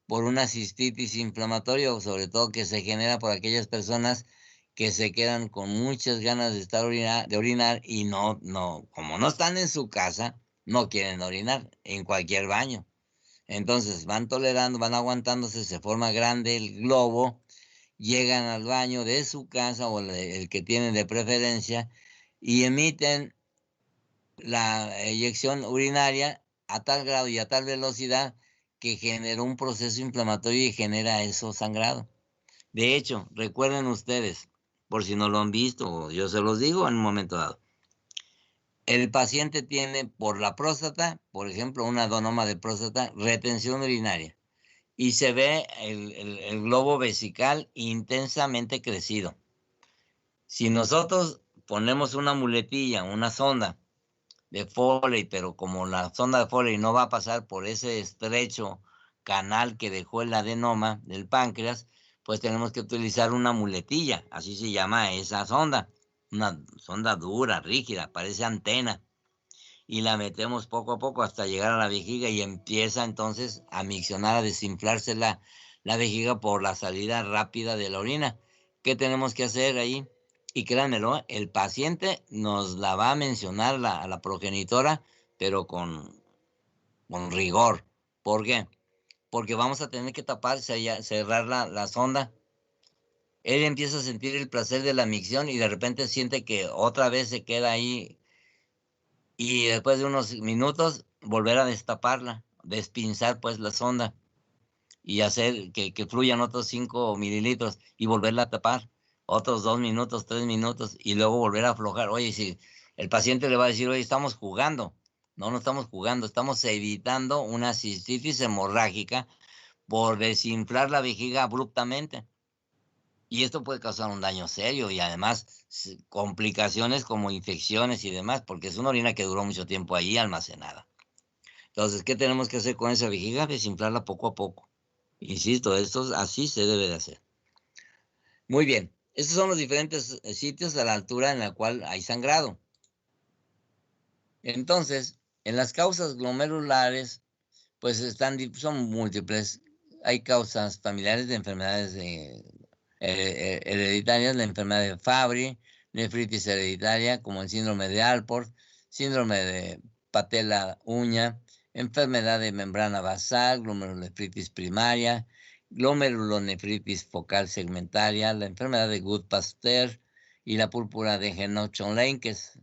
[SPEAKER 2] por una cistitis inflamatoria, o sobre todo que se genera por aquellas personas que se quedan con muchas ganas de de orinar y como no están en su casa, no quieren orinar en cualquier baño. Entonces van tolerando, van aguantándose, se forma grande el globo, llegan al baño de su casa o el que tienen de preferencia y emiten la eyección urinaria a tal grado y a tal velocidad que generó un proceso inflamatorio y genera eso sangrado. De hecho, recuerden ustedes, por si no lo han visto, yo se los digo en un momento dado, el paciente tiene por la próstata, por ejemplo, un adenoma de próstata, retención urinaria, y se ve el globo vesical intensamente crecido. Si nosotros ponemos una muletilla, una sonda de Foley, pero como la sonda de Foley no va a pasar por ese estrecho canal que dejó el adenoma del páncreas, pues tenemos que utilizar una muletilla, así se llama esa sonda, una sonda dura, rígida, parece antena, y la metemos poco a poco hasta llegar a la vejiga y empieza entonces a miccionar, a desinflarse la vejiga por la salida rápida de la orina. ¿Qué tenemos que hacer ahí? Y créanmelo, el paciente nos la va a mencionar a la progenitora, pero con rigor. ¿Por qué? Porque vamos a tener que cerrar la sonda. Él empieza a sentir el placer de la micción y de repente siente que otra vez se queda ahí, y después de unos minutos volver a destaparla, despinzar pues la sonda y hacer que fluyan otros 5 mililitros y volverla a tapar otros 2 minutos, 3 minutos y luego volver a aflojar. Oye, si el paciente le va a decir, oye, estamos jugando. No, no estamos jugando, estamos evitando una cistitis hemorrágica por desinflar la vejiga abruptamente. Y esto puede causar un daño serio y además complicaciones como infecciones y demás, porque es una orina que duró mucho tiempo ahí almacenada. Entonces, ¿qué tenemos que hacer con esa vejiga? Desinflarla poco a poco. Insisto, esto así se debe de hacer. Muy bien. Estos son los diferentes sitios a la altura en la cual hay sangrado. Entonces, en las causas glomerulares, pues son múltiples. Hay causas familiares de enfermedades hereditarias, la enfermedad de Fabry, nefritis hereditaria, como el síndrome de Alport, síndrome de patela uña, enfermedad de membrana basal, glomerulonefritis primaria, glomerulonefritis focal segmentaria, la enfermedad de Goodpasteur y la púrpura de Henoch-Lane, que es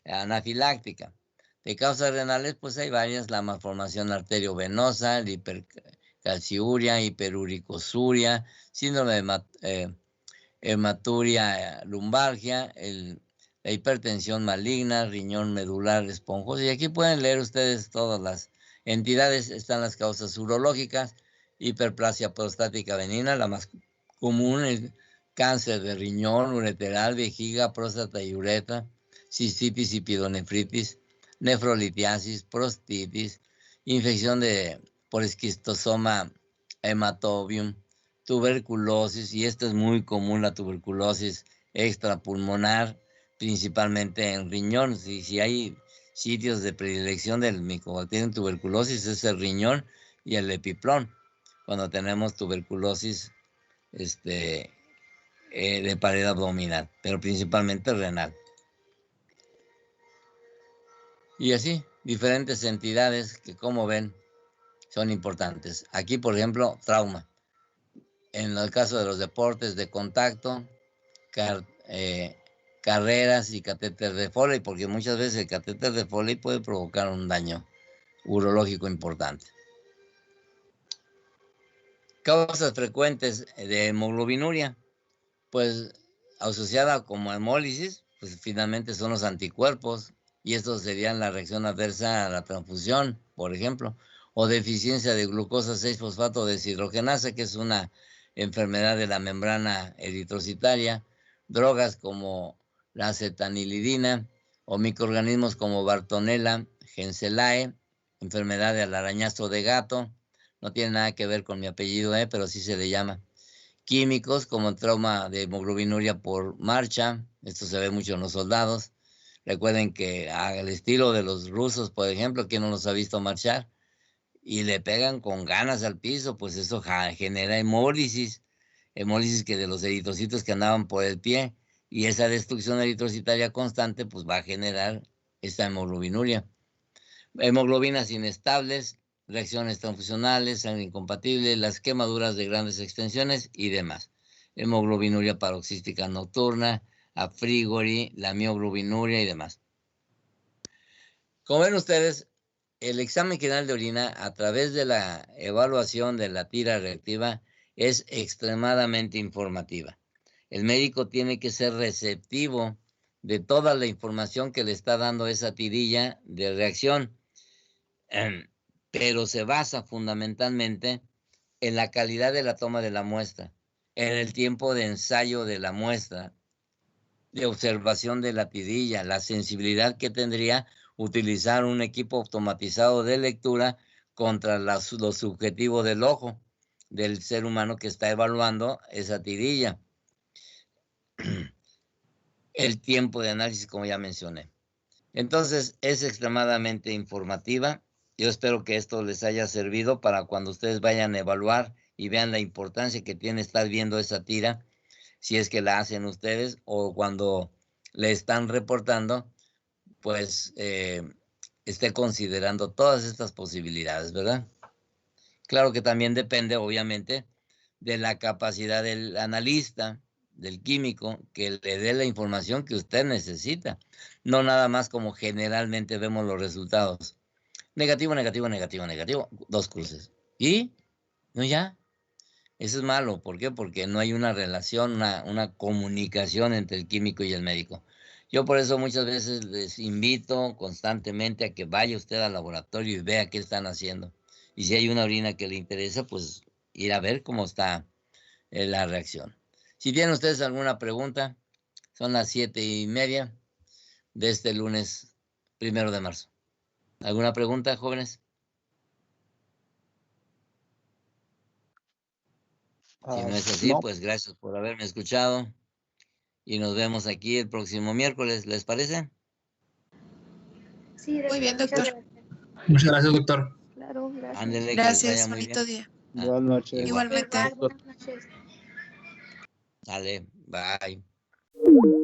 [SPEAKER 2] anafiláctica. De causas renales, pues hay varias: la malformación arteriovenosa, la hipercalciuria, hiperuricosuria, síndrome de hematuria lumbalgia, la hipertensión maligna, riñón medular esponjoso. Y aquí pueden leer ustedes todas las entidades. Están las causas urológicas: hiperplasia prostática benigna, la más común, el cáncer de riñón, ureteral, vejiga, próstata y uretra, cistitis y pielonefritis, nefrolitiasis, prostitis, infección por esquistosoma hematobium, tuberculosis, y esto es muy común, la tuberculosis extrapulmonar, principalmente en riñón. Si hay sitios de predilección del micobacterio en tuberculosis, es el riñón y el epiplón, cuando tenemos tuberculosis de pared abdominal, pero principalmente renal. Y así, diferentes entidades que, como ven, son importantes. Aquí, por ejemplo, trauma. En el caso de los deportes de contacto, carreras y catéter de Foley, porque muchas veces el catéter de Foley puede provocar un daño urológico importante. Causas frecuentes de hemoglobinuria, pues asociada como hemólisis, pues finalmente son los anticuerpos, y estos serían la reacción adversa a la transfusión, por ejemplo, o deficiencia de glucosa 6-fosfato deshidrogenasa, que es una enfermedad de la membrana eritrocitaria, drogas como la acetanilidina, o microorganismos como Bartonella genselae, enfermedad del arañazo de gato. No tiene nada que ver con mi apellido, pero sí se le llama. Químicos como trauma de hemoglobinuria por marcha, esto se ve mucho en los soldados. Recuerden que al estilo de los rusos, por ejemplo, ¿quién no los ha visto marchar? Y le pegan con ganas al piso, pues eso genera hemólisis que de los eritrocitos que andaban por el pie, y esa destrucción eritrocitaria constante pues va a generar esta hemoglobinuria. Hemoglobinas inestables, reacciones transfusionales, sangre incompatible, las quemaduras de grandes extensiones y demás. Hemoglobinuria paroxística nocturna, afrigory, la mioglobinuria y demás. Como ven ustedes, el examen general de orina, a través de la evaluación de la tira reactiva, es extremadamente informativa. El médico tiene que ser receptivo de toda la información que le está dando esa tirilla de reacción, pero se basa fundamentalmente en la calidad de la toma de la muestra, en el tiempo de ensayo de la muestra, de observación de la tirilla, la sensibilidad que tendría utilizar un equipo automatizado de lectura contra lo subjetivo del ojo del ser humano que está evaluando esa tirilla. El tiempo de análisis, como ya mencioné. Entonces, es extremadamente informativa. Yo espero que esto les haya servido para cuando ustedes vayan a evaluar y vean la importancia que tiene estar viendo esa tira, si es que la hacen ustedes, o cuando le están reportando, pues esté considerando todas estas posibilidades, ¿verdad? Claro que también depende, obviamente, de la capacidad del analista, del químico, que le dé la información que usted necesita. No nada más como generalmente vemos los resultados. Negativo, negativo, negativo, negativo, 2 cruces. ¿Y? No, ya. Eso es malo. ¿Por qué? Porque no hay una relación, una comunicación entre el químico y el médico. Yo por eso muchas veces les invito constantemente a que vaya usted al laboratorio y vea qué están haciendo. Y si hay una orina que le interesa, pues ir a ver cómo está la reacción. Si tienen ustedes alguna pregunta, son las 7:30 de este lunes 1 de marzo. ¿Alguna pregunta, jóvenes? Si no es así,
[SPEAKER 1] No.
[SPEAKER 2] pues gracias por haberme escuchado. y nos vemos aquí el próximo miércoles, ¿les parece?
[SPEAKER 1] Sí,
[SPEAKER 3] Muy bien, doctor.
[SPEAKER 4] Muchas gracias, doctor.
[SPEAKER 1] Claro, gracias.
[SPEAKER 2] Ándele, que les
[SPEAKER 3] Gracias,
[SPEAKER 2] vaya muy
[SPEAKER 3] bonito
[SPEAKER 2] bien.
[SPEAKER 3] día.
[SPEAKER 5] Buenas noches.
[SPEAKER 3] Igualmente.
[SPEAKER 1] Buenas noches.
[SPEAKER 2] Dale, bye.